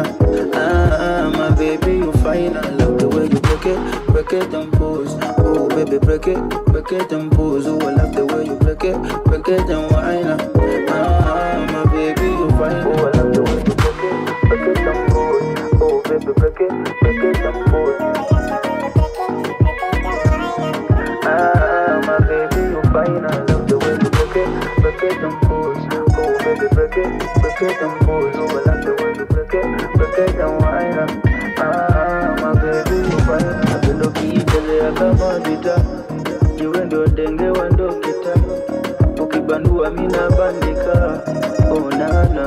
My baby, you fine. I love the way you break it and pose. Oh, baby, break it and pose. Oh, I love the way you break it and whine. My baby, you fine. Oh, I love the way you break it and pose. Oh, baby, break it and pose. My baby, you fine. I love the way you break it and pose. Oh, baby, break it and pose. Oh, I love the way you break it and whine. My baby, you fine. I feel lucky, cheze kama guitar. Jiwe ndio denge wando kita. Ukibandua mina bandika. Oh, nana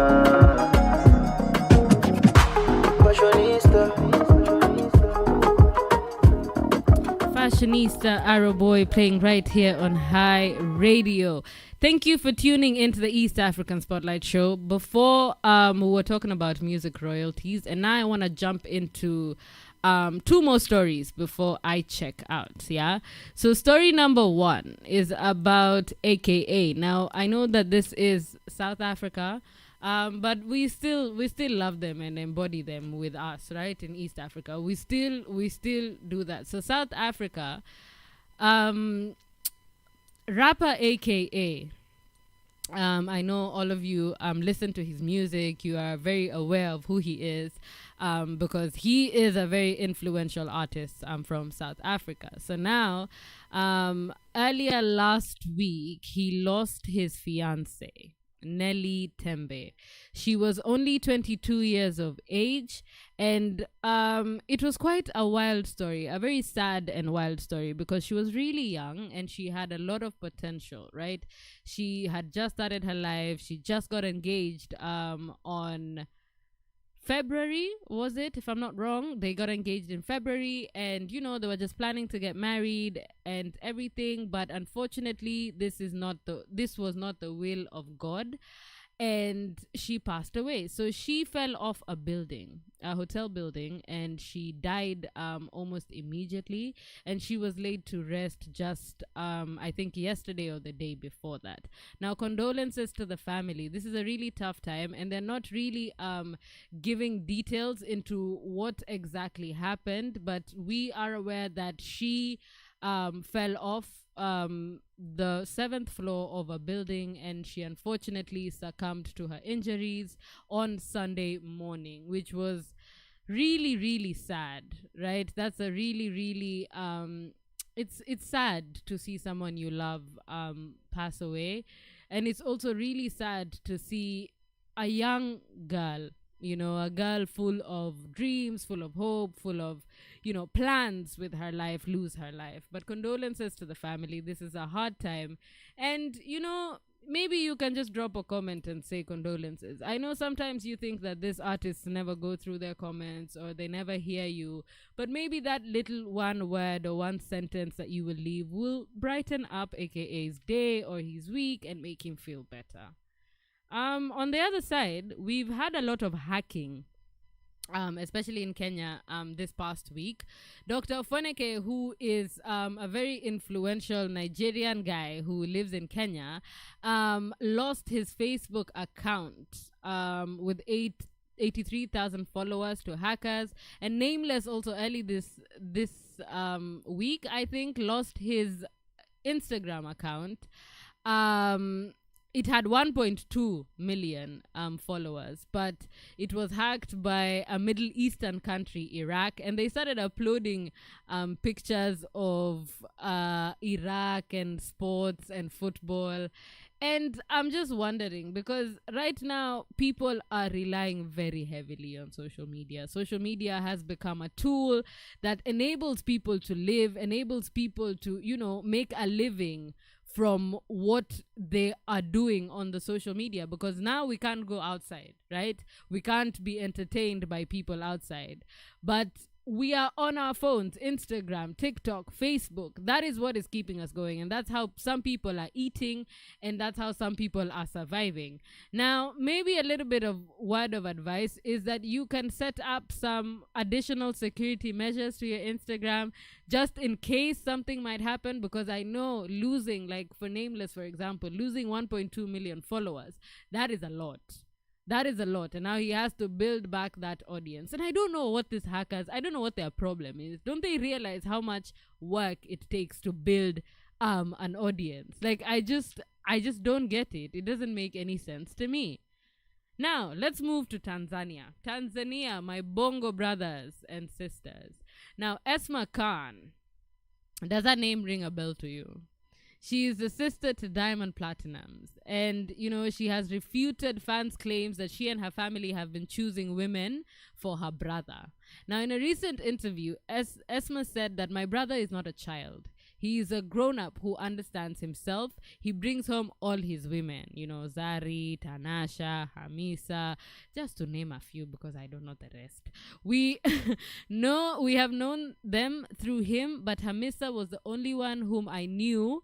Fashionista Arrow Boy playing right here on High Radio. Thank you for tuning into the East African Spotlight Show. Before we were talking about music royalties, and now I want to jump into two more stories before I check out. Yeah. So story number one is about AKA. Now I know that this is South Africa. But we still love them and embody them with us, right? In East Africa, we still do that. So South Africa, rapper AKA. I know all of you listen to his music. You are very aware of who he is, because he is a very influential artist from South Africa. So now, earlier last week, he lost his fiancée, Nelly Tembe. She was only 22 years of age, and it was quite a wild story, a very sad and wild story, because she was really young and she had a lot of potential, right? She had just started her life. She just got engaged on February, was it? If I'm not wrong, they got engaged in February, and they were just planning to get married and everything. But unfortunately, this was not the will of God, and she passed away. So she fell off a building, a hotel building, and she died almost immediately. And she was laid to rest just I think yesterday or the day before that. Now, condolences to the family. This is a really tough time, and they're not really giving details into what exactly happened, but we are aware that she fell off the 7th floor of a building, and she unfortunately succumbed to her injuries on Sunday morning, which was really, really sad, right? That's a really, really it's sad to see someone you love pass away, and it's also really sad to see a young girl, a girl full of dreams, full of hope, full of plans with her life, lose her life. But condolences to the family. This is a hard time, and maybe you can just drop a comment and say condolences. I know sometimes you think that these artists never go through their comments or they never hear you, but maybe that little one word or one sentence that you will leave will brighten up AKA's day or his week and make him feel better. On the other side, we've had a lot of hacking, especially in Kenya this past week. Dr. Foneke, who is a very influential Nigerian guy who lives in Kenya, lost his Facebook account with 83,000 followers to hackers. And Nameless also early this week, I think, lost his Instagram account. It had 1.2 million followers, but it was hacked by a Middle Eastern country, Iraq, and they started uploading pictures of Iraq and sports and football. And I'm just wondering, because right now people are relying very heavily on social media. Social media has become a tool that enables people to live, enables people to, make a living from what they are doing on the social media, because now we can't go outside, right? We can't be entertained by people outside, but we are on our phones, Instagram, TikTok, Facebook. That is what is keeping us going. And that's how some people are eating, and that's how some people are surviving. Now, maybe a little bit of word of advice is that you can set up some additional security measures to your Instagram just in case something might happen, because I know losing, like for Nameless, for example, losing 1.2 million followers, that is a lot. That is a lot. And now he has to build back that audience. And I don't know what these hackers, I don't know what their problem is. Don't they realize how much work it takes to build an audience? Like, I just don't get it. It doesn't make any sense to me. Now, let's move to Tanzania. Tanzania, my Bongo brothers and sisters. Now, Esma Khan. Does that name ring a bell to you? She is the sister to Diamond Platnumz. And, she has refuted fans' claims that she and her family have been choosing women for her brother. Now, in a recent interview, Esma said that my brother is not a child. He is a grown-up who understands himself. He brings home all his women, Zari, Tanasha, Hamisa, just to name a few because I don't know the rest. We have known them through him, but Hamisa was the only one whom I knew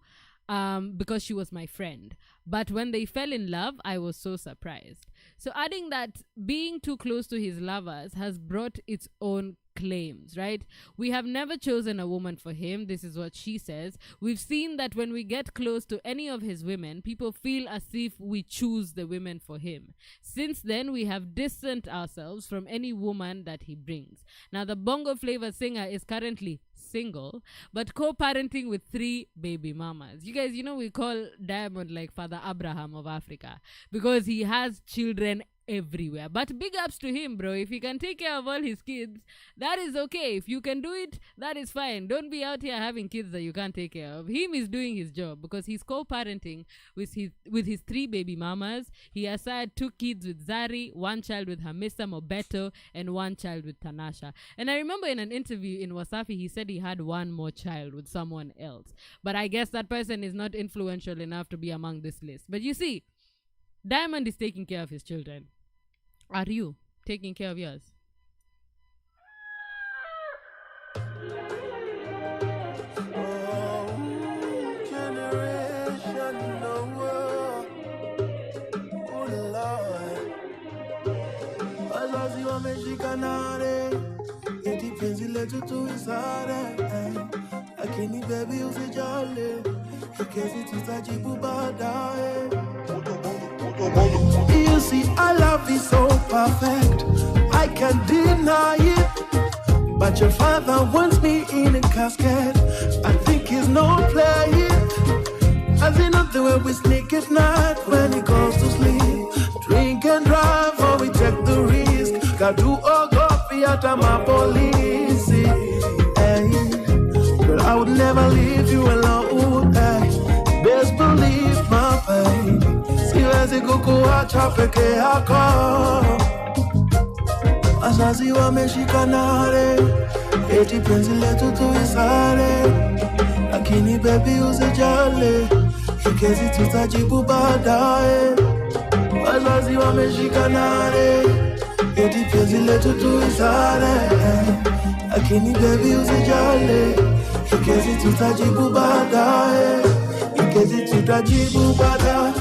because she was my friend. But when they fell in love, I was so surprised. So adding that being too close to his lovers has brought its own claims, right? We have never chosen a woman for him. This is what she says. We've seen that when we get close to any of his women, people feel as if we choose the women for him. Since then, we have distanced ourselves from any woman that he brings. Now, the Bongo Flava singer is currently single, but co-parenting with 3 baby mamas. You guys, we call Diamond like Father Abraham of Africa because he has children everywhere. But big ups to him, bro. If he can take care of all his kids, that is okay. If you can do it, that is fine. Don't be out here having kids that you can't take care of. Him is doing his job because he's co-parenting with his 3 baby mamas. He has had 2 kids with Zari, 1 child with Hamisa Mobeto, and 1 child with Tanasha. And I remember in an interview in Wasafi, he said he had 1 more child with someone else. But I guess that person is not influential enough to be among this list. But you see, Diamond is taking care of his children. Are you taking care of yours? Lakini baby usijali, ikezi tutajibu baadaye. You see, our love is so perfect, I can't deny it. But your father wants me in a casket. I think he's not playing. As in the way we sneak at night when he goes to sleep. Drink and drive or we take the risk. Kadu ogopi hata mapolisi. But I would never leave you alone. Best believe my baby. Siwezi kukuacha peke yako. Wazazi wameshikanare, eti penzi letu tuisare. Lakini baby usijali, ikezi tutajibu baadaye. Wazazi wameshikanare, eti penzi letu tuisare. Lakini baby usijali, ikezi tutajibu baadaye. Ikezi tutajibu baadaye.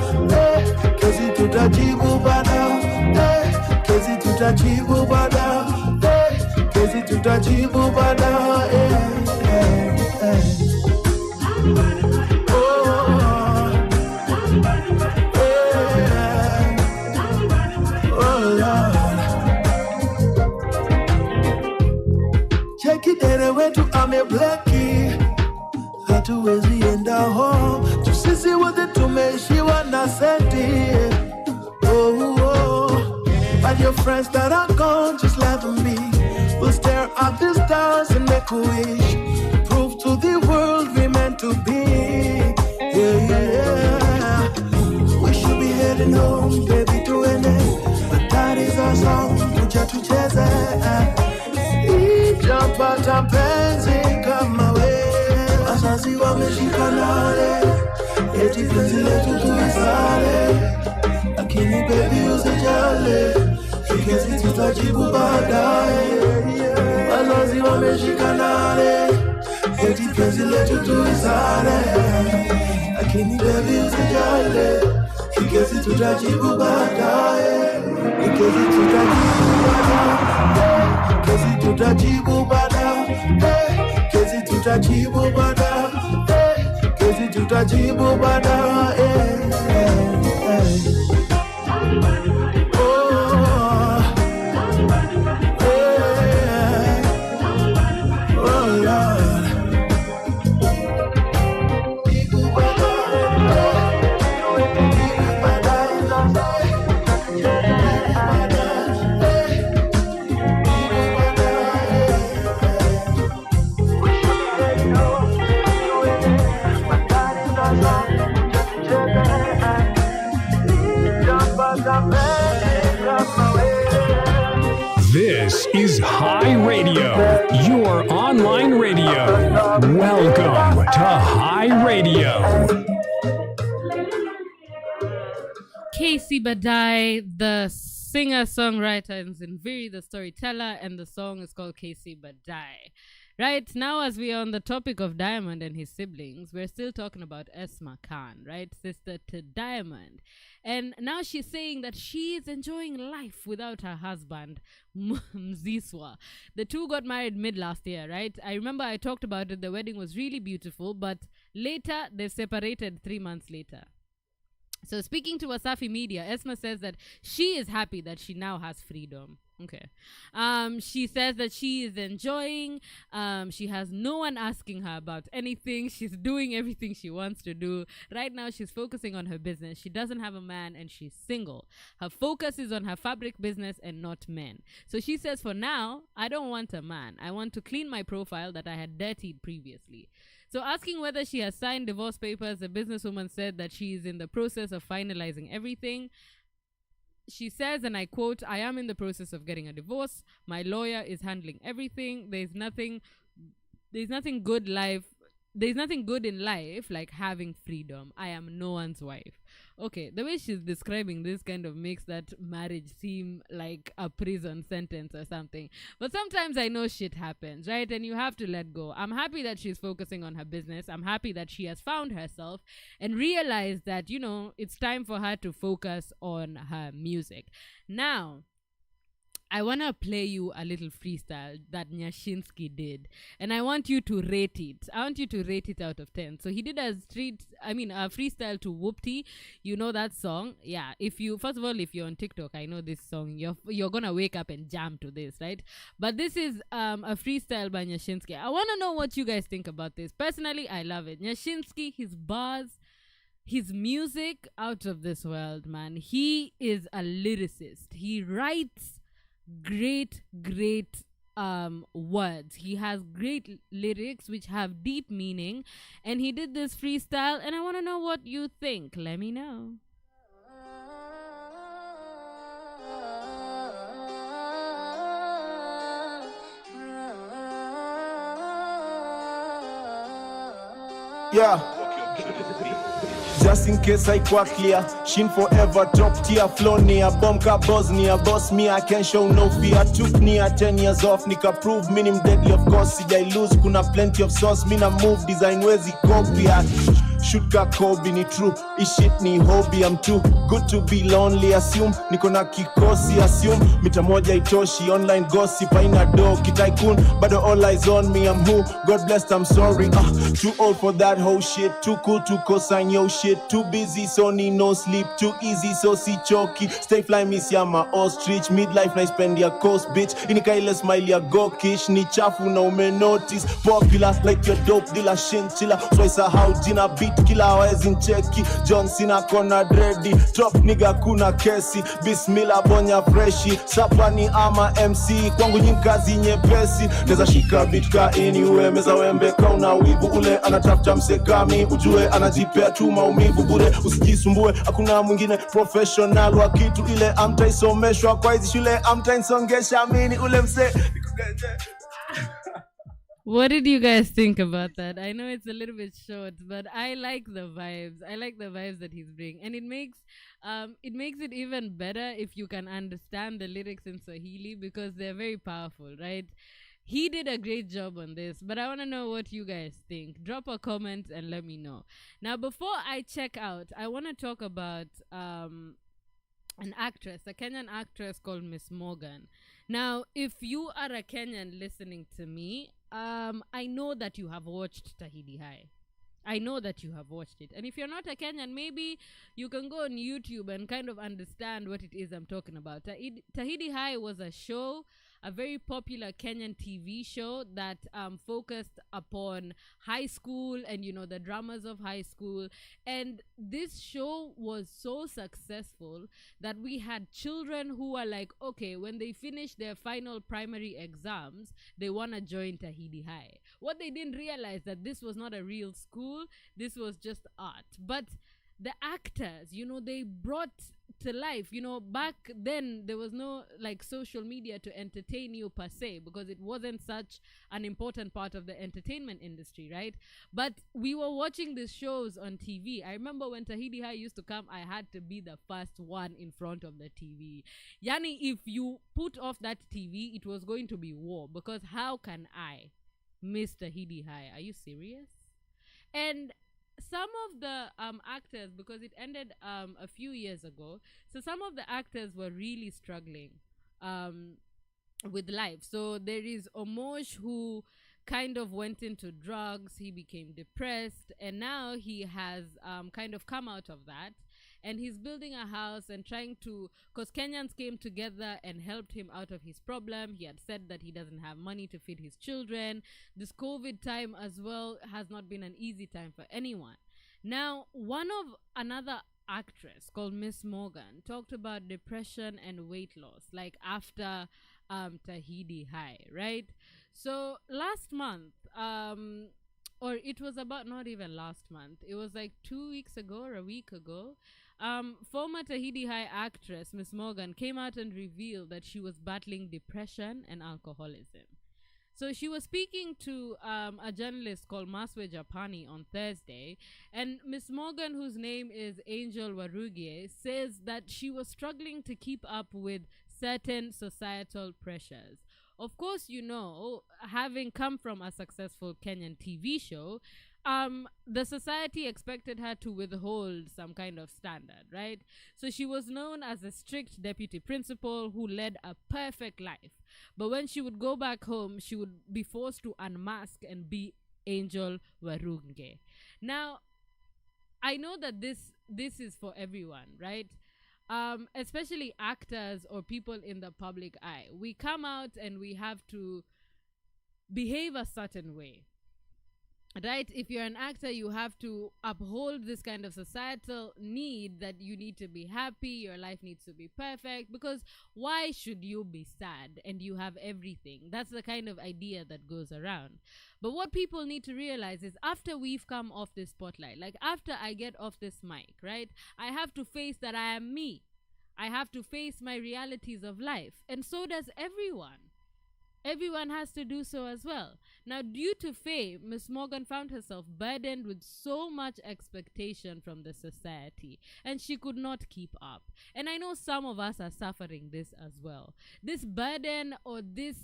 Ikezi tutajibu baadaye. Ikezi tutajibu baadaye. Ikezi tutajibu baadaye. ere wetu amebleki, hatuwezi enda home, sisi wote tumeishiwa na senti. And your friends that are gone, just let them be. We'll stare at the stars and make a wish, prove to the world we meant to be. Yeah. We should be heading home, baby, to an end, but that is our song, kuja tucheze. Ijapata penzi kama we, wazazi wameshika nale, eti penzi letu tuisale, lakini baby usijale, kikezi tutajibu baadaye. Wazazi wameshika nale, eti penzi letu tuisale, lakini baby usijale, kikezi tutajibu baadaye. Kikezi tutajibu baadaye, kikezi tutajibu baadaye, kikezi tutajibu baadaye, kikezi tutajibu baadaye. This is High Radio, your online radio. Welcome to High Radio. Casey Badai, the singer-songwriter, and Zinviri, the storyteller, and the song is called Casey Badai. Right, now as we are on the topic of Diamond and his siblings, we're still talking about Esma Khan, right? Sister to Diamond. And now she's saying that she is enjoying life without her husband, Mziswa. The two got married mid last year, right? I remember I talked about it. The wedding was really beautiful, but later they separated 3 months later. So speaking to Wasafi Media, Esma says that she is happy that she now has freedom. Okay. She says that she is enjoying. She has no one asking her about anything. She's doing everything she wants to do. Right now, she's focusing on her business. She doesn't have a man and she's single. Her focus is on her fabric business and not men. So she says, for now, I don't want a man. I want to clean my profile that I had dirtied previously. So asking whether she has signed divorce papers, the businesswoman said that she is in the process of finalizing everything. She says, and I quote, "I am in the process of getting a divorce. My lawyer is handling everything. There's nothing good in life like having freedom. I am no one's wife." Okay, the way she's describing this kind of makes that marriage seem like a prison sentence or something. But sometimes I know shit happens, right? And you have to let go. I'm happy that she's focusing on her business. I'm happy that she has found herself and realized that, it's time for her to focus on her music. Now, I want to play you a little freestyle that Nyashinsky did. And I want you to rate it. I want you to rate it out of 10. So he did a freestyle to Whoopty. You know that song? Yeah. First of all, if you're on TikTok, I know this song. You're going to wake up and jam to this, right? But this is a freestyle by Nyashinsky. I want to know what you guys think about this. Personally, I love it. Nyashinsky, his bars, his music, out of this world, man. He is a lyricist. He writes great words. He has great lyrics which have deep meaning, and he did this freestyle, and I want to know what you think. Let me know. Yeah. Just in case I quite clear, Shin forever top tier, flow near, bomb ka Bosnia, boss me, I can show no fear. Took near 10 years off, nika prove minim deadly of course. See I lose, kuna plenty of sauce, mina move, design wezi copy. shoot ka Kobe ni true. This shit ni hobby, I'm too good to be lonely. Assume niko na kikosi, assume mita moja itoshi. Online gossip aina do kitaikun, but all eyes on me. I'm who, God blessed, I'm sorry. Too old for that whole shit, too cool to co-sign your shit. Too busy so need no sleep, too easy so si choki. Stay fly miss ya ma ostrich, midlife na spend ya coast bitch. Inika ile smile ya go kish, ni chafu na ume notice. Popular like your dope dealer chinchilla. So isa how jina beat killer hawezi ncheki. John Cena kona dready, top nigga kuna kesi. Bismillah bonya freshi, sapani ama MC. Kwangu nyinkazi nyepesi, neza shika beat ka anywhere. Meza wembe kauna wivu ule anatafuta msekami. Ujue anajipea tu maumivu bure, usijisumbue hakuna mwingine professional wa kitu ile. Amtaisomeshwa kwa hizi shule, amtaisongesha mini ule mse. What did you guys think about that? I know it's a little bit short, but I like the vibes. I like the vibes that he's bringing, and it makes it even better if you can understand the lyrics in Swahili, because they're very powerful, right? He did a great job on this, but I want to know what you guys think. Drop a comment and let me know. Now, before I check out, I want to talk about an actress, a Kenyan actress called Miss Morgan. Now, if you are a Kenyan listening to me, I know that you have watched Tahidi High. I know that you have watched it. And if you're not a Kenyan, maybe you can go on YouTube and kind of understand what it is I'm talking about. Tahidi High was a show, a very popular Kenyan TV show that focused upon high school and, you know, the dramas of high school. And this show was so successful that we had children who were like, okay, when they finish their final primary exams, they want to join Tahidi High. What they didn't realize that this was not a real school, this was just art. But the actors, you know, they brought to life, you know, back then there was no like social media to entertain you per se, because it wasn't such an important part of the entertainment industry, right? But we were watching these shows on TV. I remember when Tahidi High used to come, I had to be the first one in front of the TV. Yani, if you put off that TV, it was going to be war, because how can I miss Tahidi High? Are you serious? And some of the actors, because it ended a few years ago, so some of the actors were really struggling with life. So there is Omosh, who kind of went into drugs, he became depressed, and now he has kind of come out of that, and he's building a house and trying to, because Kenyans came together and helped him out of his problem. He had said that he doesn't have money to feed his children. This COVID time as well has not been an easy time for anyone. Now, another actress called Miss Morgan talked about depression and weight loss, like after Tahidi High, right? So last month, or it was about not even last month, it was like 2 weeks ago or a week ago, former Tahidi High actress Miss Morgan came out and revealed that she was battling depression and alcoholism. So she was speaking to a journalist called Maswe Japani on Thursday, and Miss Morgan, whose name is Angel Warugie, says that she was struggling to keep up with certain societal pressures. Of course, you know, having come from a successful Kenyan TV show, the society expected her to withhold some kind of standard, right? So she was known as a strict deputy principal who led a perfect life. But when she would go back home, she would be forced to unmask and be Angel Warunge. Now, I know that this is for everyone, right? Especially actors or people in the public eye. We come out and we have to behave a certain way, right? If you're an actor, you have to uphold this kind of societal need that you need to be happy, your life needs to be perfect, because why should you be sad and you have everything? That's the kind of idea that goes around. But what people need to realize is, after we've come off this spotlight, like after I get off this mic, right, I have to face that I am me. I have to face my realities of life, and so does everyone. Everyone has to do so as well. Now, due to fame, Miss Morgan found herself burdened with so much expectation from the society, and she could not keep up. And I know some of us are suffering this as well. This burden, or this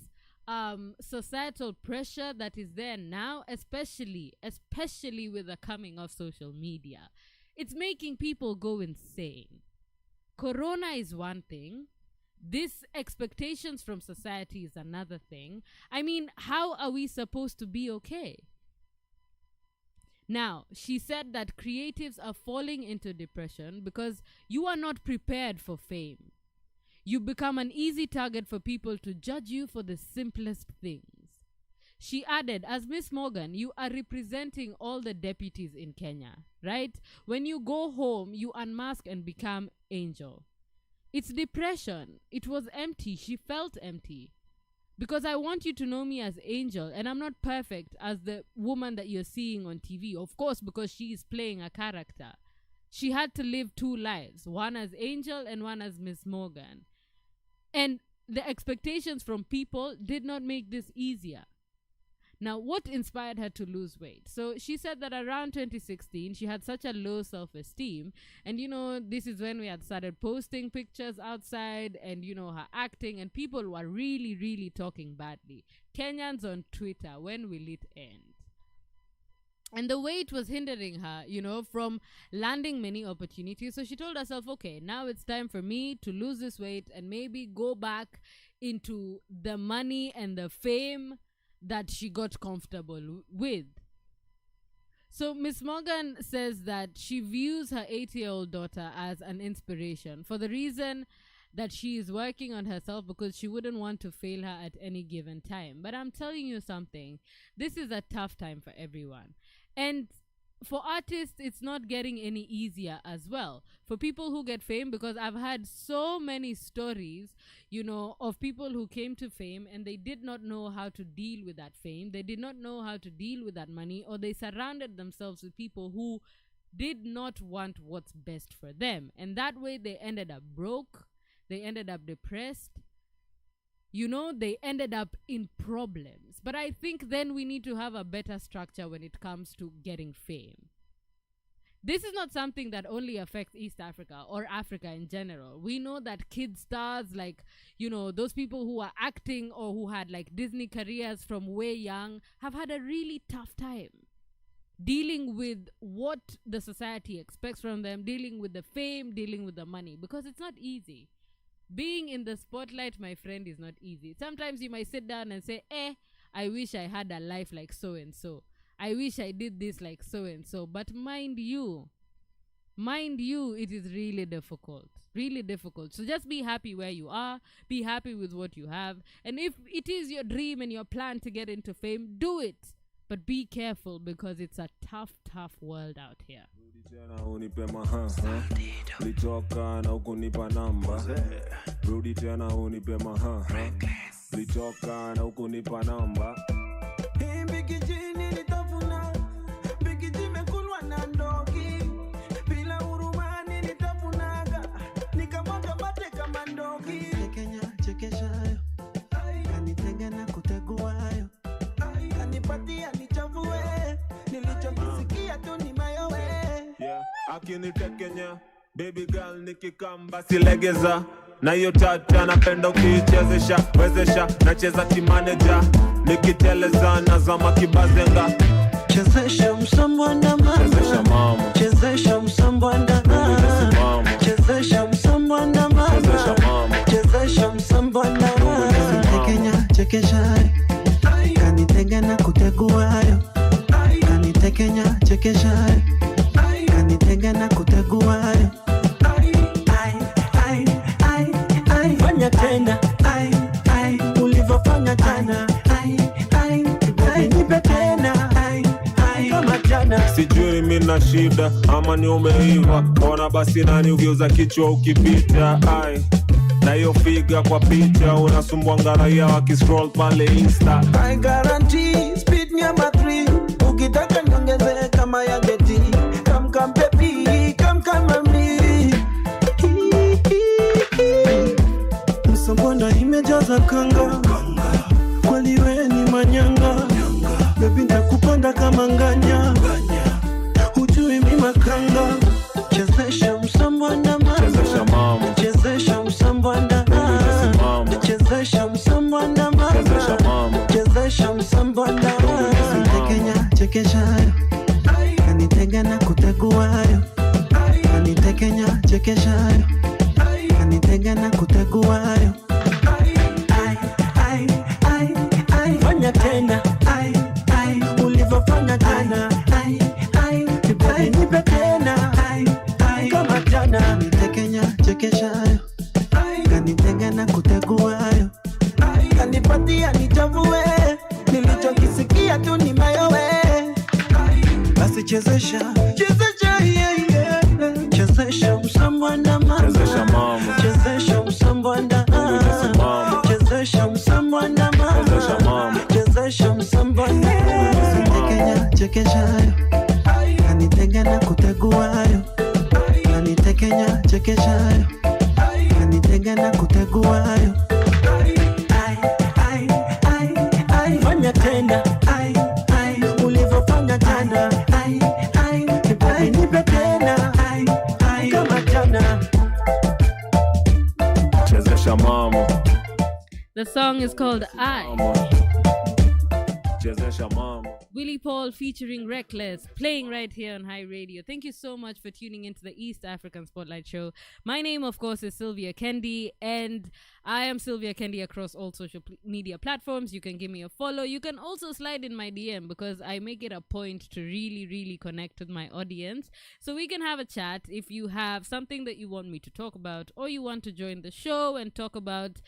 societal pressure that is there now, especially with the coming of social media. It's making people go insane. Corona is one thing. This expectations from society is another thing. I mean, how are we supposed to be okay? Now, she said that creatives are falling into depression because you are not prepared for fame. You become an easy target for people to judge you for the simplest things. She added, as Miss Morgan, you are representing all the deputies in Kenya, right? When you go home, you unmask and become Angel. It's depression. It was empty. She felt empty. Because I want you to know me as Angel, and I'm not perfect as the woman that you're seeing on TV. Of course, because she is playing a character. She had to live two lives, one as Angel and one as Miss Morgan. And the expectations from people did not make this easier. Now, what inspired her to lose weight? So she said that around 2016, she had such a low self-esteem. And, this is when we had started posting pictures outside and, her acting. And people were really, really talking badly. Kenyans on Twitter, when will it end? And the weight was hindering her, from landing many opportunities. So she told herself, okay, now it's time for me to lose this weight and maybe go back into the money and the fame that she got comfortable with. So Miss Morgan says that she views her 8-year-old daughter as an inspiration for the reason that she is working on herself because she wouldn't want to fail her at any given time. But I'm telling you something, this is a tough time for everyone. And for artists, it's not getting any easier as well. For people who get fame, because I've had so many stories, of people who came to fame and they did not know how to deal with that fame. They did not know how to deal with that money, or they surrounded themselves with people who did not want what's best for them. And that way they ended up broke. They ended up depressed. They ended up in problems. But I think then we need to have a better structure when it comes to getting fame. This is not something that only affects East Africa or Africa in general. We know that kid stars like, those people who are acting or who had like Disney careers from way young have had a really tough time dealing with what the society expects from them, dealing with the fame, dealing with the money, because it's not easy. Being in the spotlight, my friend, is not easy. Sometimes you might sit down and say, I wish I had a life like so-and-so. I wish I did this like so-and-so. But mind you, it is really difficult. Really difficult. So just be happy where you are. Be happy with what you have. And if it is your dream and your plan to get into fame, do it. But be careful because it's a tough, tough world out here. Litoka na ukunipa namba. Rudi tena unipe maha. Litoka na ukunipa namba. Bigijini nitafuna. Bigiji mekulwa na ndogi. Bila urumani nitafunaga. Nikamwaga mate kama ndogi. Kenya chekeshayo. Kanitenga na kuteguayo. Kanipatia nichavue. Nilichokisikia tu ni mayowe. Akinitekenya, baby girl nikikamba silegeza. Na hiyo tata napenda ukichezesha, wezesha, nacheza kimanager. Nikiteleza nazama kibazenga. Chezesha msambwanda mama. Chezesha mama. Chezesha msambwanda mama. Chezesha msambwanda mama. Chezesha mama. Chezesha msambwanda mama. Tekenya chekeshayo. Kanitenga na kuteguayo. Kanitekenya chekeshayo. Kanitenga na kuteguayo. Fanya tena. Ulivyofanya jana. Nipe tena. Kama jana. Sijui mina shida ama ni umeiva. Ona basi nani ugeuza kichwa ukipita. Na hiyo figa kwa picha unasumbua ngaraia wakiscroll pale Insta. I guarantee speed number 3. Ukitaka niongeze kama ya geti. Come baby, come mami. Msambonda imejaza kanga. Kweli we ni manyanga. Baby nitakupanda kama nganya. Hujui mimi makanga. Chezesha msambonda mama. Chezesha mama. Chezesha msambonda mama. Chezesha mama. Chezesha msambonda mama. Chezesha mama. msambwana Kanitekenya chekeshayo Kanitega na kuteguayo Kanitekenya chekeshayo Kanitega na kuteguayo Fanya tena ulivyofanya tena nipe tena kama jana Kanitekenya chekeshayo Kanitega na kuteguayo Kanipatia nitavue nilichokisikia tu ni mayowe basi chezesha yeah, yeah. Chezesha msambwana mama Chezesha msambwana Chezesha msambwana mama Chezesha msambwana Kanitekenya chekeshayo Kanitega na kuteguayo Kanitekenya chekeshayo Kanitega na kuteguayo Fanya tena ulivyofanya tena nipe tena kama jana Chezesha mama. The song is called I. Chezesha mama. Willie Paul featuring Reckless, playing right here on High Radio. Thank you so much for tuning into the East African Spotlight Show. My name, of course, is Sylvia Kendi, and I am Sylvia Kendi across all social media platforms. You can give me a follow. You can also slide in my DM because I make it a point to really, really connect with my audience. So we can have a chat if you have something that you want me to talk about or you want to join the show and talk about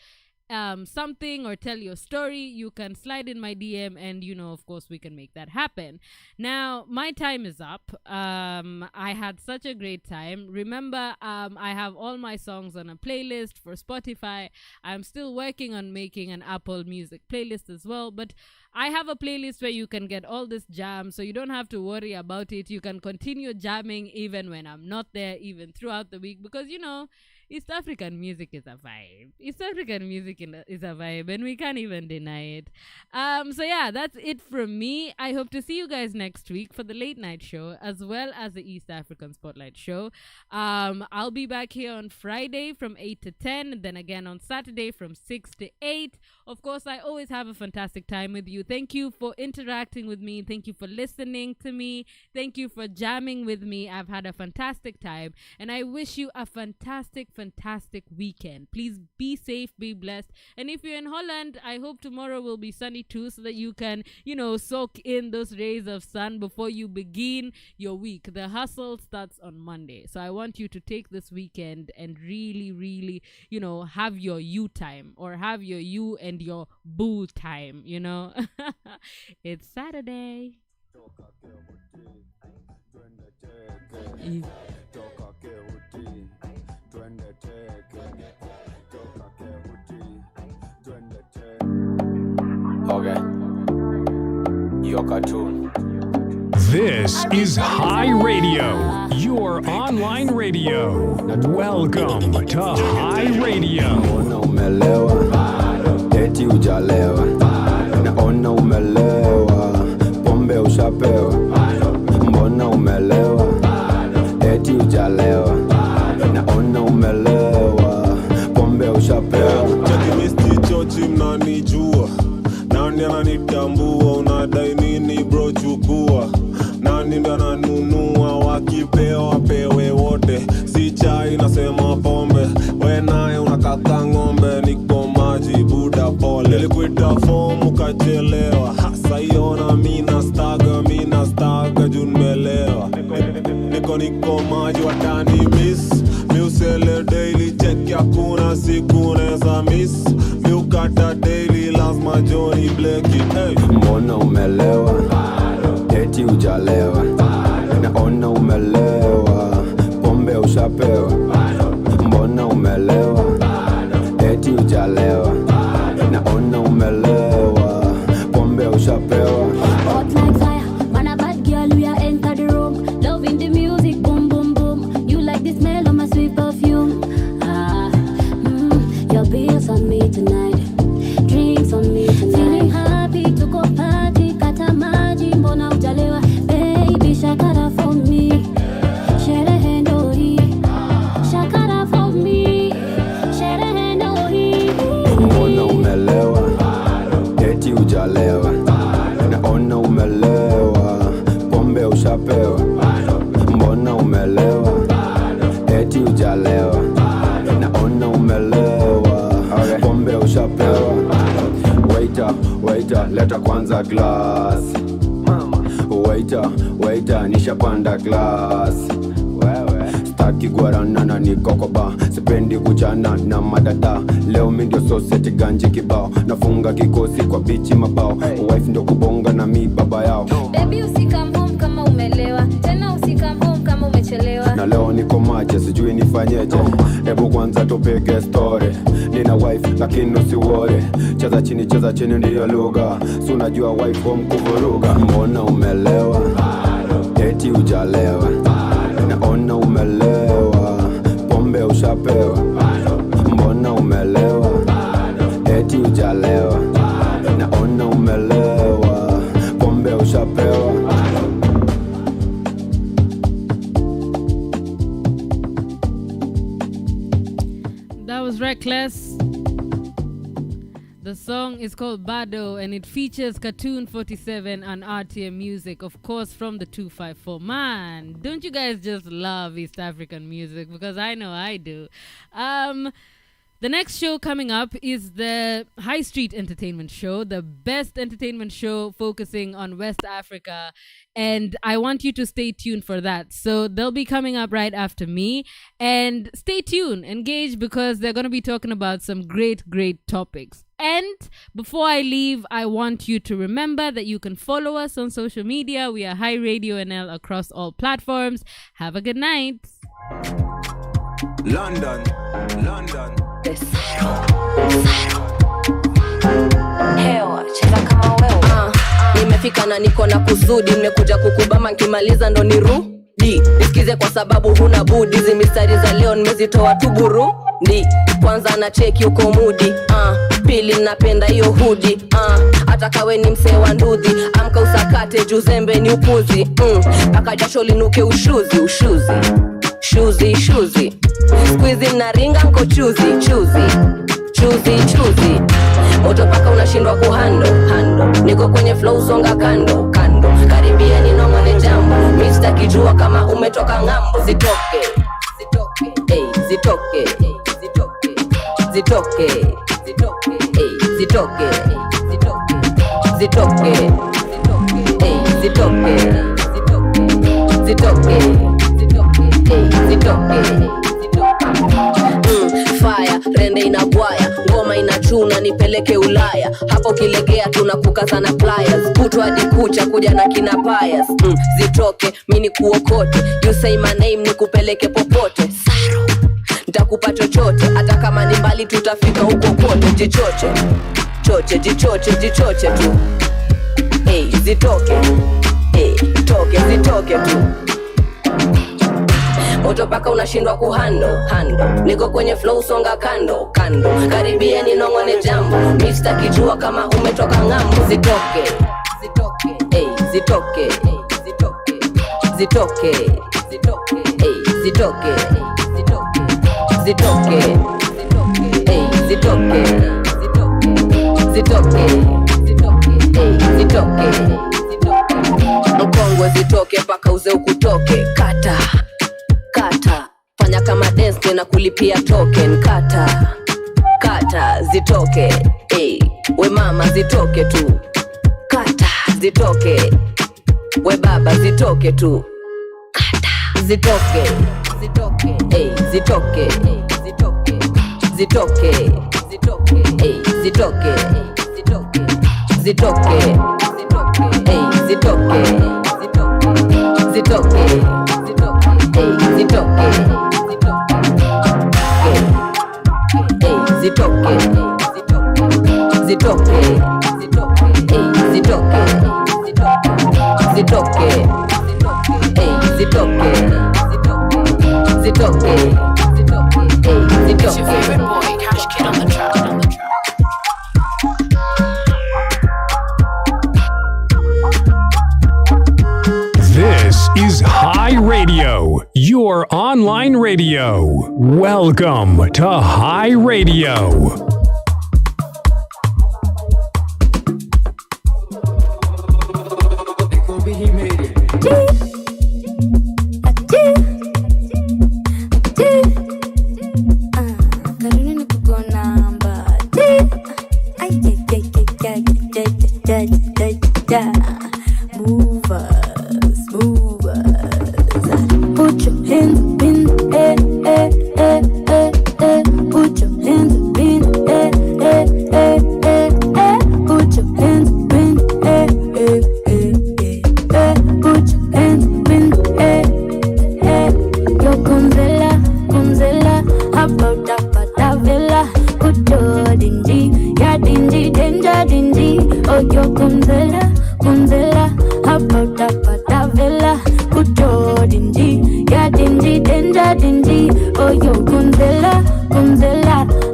something or tell your story. You can slide in my DM and, of course, we can make that happen. Now, my time is up. I had such a great time. Remember, I have all my songs on a playlist for Spotify. I'm still working on making an Apple Music playlist as well, but I have a playlist where you can get all this jam, so you don't have to worry about it. You can continue jamming even when I'm not there, even throughout the week, because, East African music is a vibe. East African music is a vibe, and we can't even deny it. So yeah, that's it from me. I hope to see you guys next week for the late night show, as well as the East African Spotlight show. I'll be back here on Friday from 8 to 10, and then again on Saturday from 6 to 8. Of course, I always have a fantastic time with you. Thank you for interacting with me. Thank you for listening to me. Thank you for jamming with me. I've had a fantastic time, and I wish you a fantastic weekend. Please be safe, be blessed. And if you're in Holland, I hope tomorrow will be sunny too, so that you can, soak in those rays of sun before you begin your week. The hustle starts on Monday. So I want you to take this weekend and really, really, have your you time, or have your you and your boo time, It's Saturday. Okay. Your cartoon. This is High Radio, your online radio. Welcome to High Radio. Naona umelewa, eti hujalewa. Naona umelewa, pombe ushapewa. Mbona umelewa, eti hujalewa. Naona umelewa, pombe ushapewa. Chakimisti chochi mnanijua, nani ananitambua, unadai nini bro chukua. Nani ndo ananunua, wakipewa pewe wote. Si chai nasema pombe, we naye unakata ng'ombe. Niko maji buda pole, nilikuita form ukachelewa. Hasa iona mina staga jun melewa. Niko maji watani miss. Miusele daily check ya kuna siku neza miss. Miukata daily lazima Johnny Blake. Hey. Mbona umelewa, eti hujalewa. Naona umelewa, pombe ushapewa. Mbona umelewa, eti hujalewa. Naona umelewa, pombe ushapewa. Hot like fire, man a bad girl, we are enter the room. Loving the music, boom boom boom. You like the smell of my sweet perfume. Your bills on me tonight, drinks on me tonight. Feeling happy to go party, kata maji, mbona hujalewa, baby. leta kwanza glass. Waiter, nishapanda glass. Staki guarana na niko kwa bar. Sipendi kuchana na madada. Leo mi ndio society ganji kibao. Nafunga kikosi kwa bichi mabao. Wife ndio kubonga na mi baba yao. Baby usikam home kama umelewa. Tena usikam home kama umechelewa. Na leo niko maje, sijui nifanyeje. Hebu kwanza tupige story. Nina wife lakini usiwore. Cheza chini ndiyo lugha. Si unajua wife home kuvuruga. Mbona umelewa? Eti hujalewa. Naona umelewa. Pombe ushapewa. Mbona umelewa? Eti hujalewa. Naona umelewa. Pombe ushapewa. That was Reckless. The song is called Bado and it features Cartoon 47 and RTM Music, of course, from the 254. Man, don't you guys just love East African music? Because I know I do. The next show coming up is the High Street Entertainment Show, the best entertainment show focusing on West Africa. And I want you to stay tuned for that. So they'll be coming up right after me. And stay tuned, engage, because they're going to be talking about some great topics. And before I leave, I want you to remember that you can follow us on social media. We are HiRadioNl across all platforms. Have a good night. London. Hewa, cheza kama wewe. Nimefika na niko na kusudi. Nimekuja kukubama nkimaliza ndo nirudi. Nisikize kwa sababu huna budi. Hizi mistari za leo nimezitoa tu Burundi. Kwanza na cheki uko mudi. Pili napenda hiyo hudi. Hata kawe ni msee wa ndudhi. Amka usakate juzembe ni upuzi. Paka jasho linuke ushuzi. Squeezy na ringa nko chuzi. Moto paka unashindwa kuhando. Niko kwenye flow songa kando. Karibia ni nongone jambo. Mr. Kijua kama umetoka ngambo. Zitoke. Fire, rende inabwaya. Ngoma inachuna nipeleke Ulaya. Hapo kilegea tunakukaza na pliers. Kutu hadi kucha kuja na kina bias. Zitoke, mini kuokote. You say my name nikupeleke popote. Saro, nitakupa chochote. Hata kama ni mbali tutafika huko kote. Jichoche tu. Zitoke tu. Moto paka unashindwa kuhando. Niko kwenye flow songa kando. Karibia ni nongone jambo. Mr. Kijua kama umetoka ngambo. Zitoke. Mkongwe zitoke paka uze ukutoke. Kata fanya kama dance na kulipia token. Kata zitoke. We mama zitoke tu. Kata zitoke. We baba zitoke tu. Kata zitoke. Zitoke. It's your favorite boy, Cash Kid on the track. This is High Radio, your online radio. Welcome to High Radio. Judge. yeah. Movers. Put your hands up in the air. Put your hands up in the air. Put your hands up in the air. Put your hands up in the air. Yo Gonzella, about that villa. Put your dingy, yeah dingy, danger dingy. Oh yo Gonzella, about that villa. Put your dingy, yeah dingy, danger dingy. Oh yo Gonzella,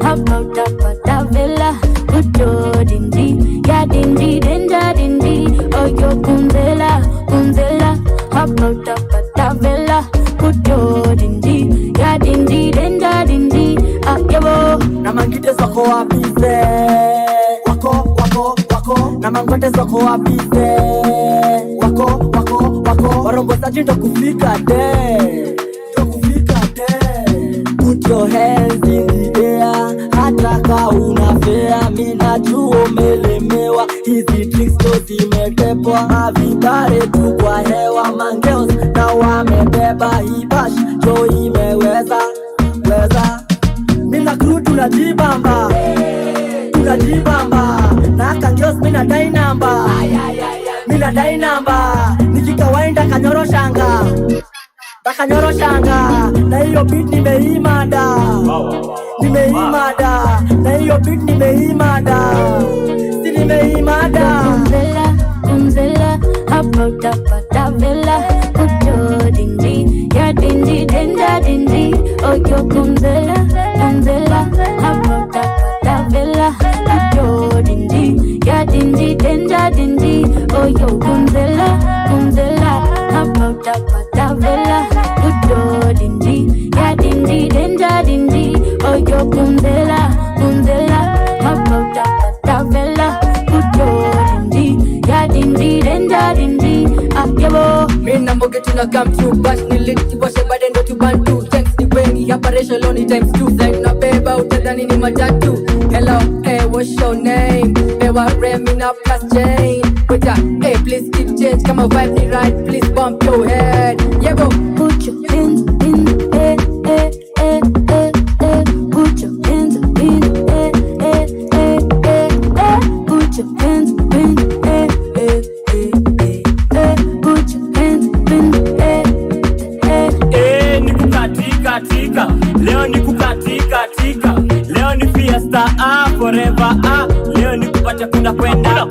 about that villa. Put your dingy, yeah dingy, danger dingy. Oh yo Gonzella, about that villa. Put your dingy, yeah dingy, danger dingy. Ah yebo, na mangite zako wapize, wako. Na mangote zako wapize, wako. Warongozaji ndo kufika de. Put your hands in the air, hata ka unafea. Mina jua umelemewa, hizi drinks ndo zimetepwa. Mavibare tu kwa hewa, mangeos na wamebeba. Hibash jo imeweza. Mina crew tunajibamba. Na kangios mina dai namba. Nikikawaida kanyoroshanga. Na hiyo beat nimeimada. Na hiyo beat nimeimada. Si nimeimada. Gonzella, about that villa. Put your dingy, yeah dingy, danger dingy. Oh yo Gonzella, about that villa. Put your dingy, yeah dingy, danger dingy. Oh yo Gonzella, about that villa. Put your dingy, yeah dingy, danger dingy. Oh yo Gonzella, about that villa. Put your dingy, yeah dingy, danger dingy. Ah yebo, mina mboge tuna come through, bash niliti washe bade ndo tubantu. Thanks ni weni, operation only times 2. Zaid na beba utadhani ni matatu. Hello, hey, what's your name? Bewa remina plus chain. Wait up, hey, please keep change. Come on, vibe me right, please bump your head. Yebo, put your hands in the air. Put your hands up in the air. Put your hands up in the air. Put your hands up in the air. Niku katika, leo niku katika. Leo ni fiesta forever leo ni kupata kuna kwenda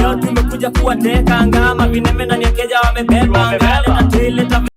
leo tumekuja kuwateka ngama vinemena ni akeja wamebeba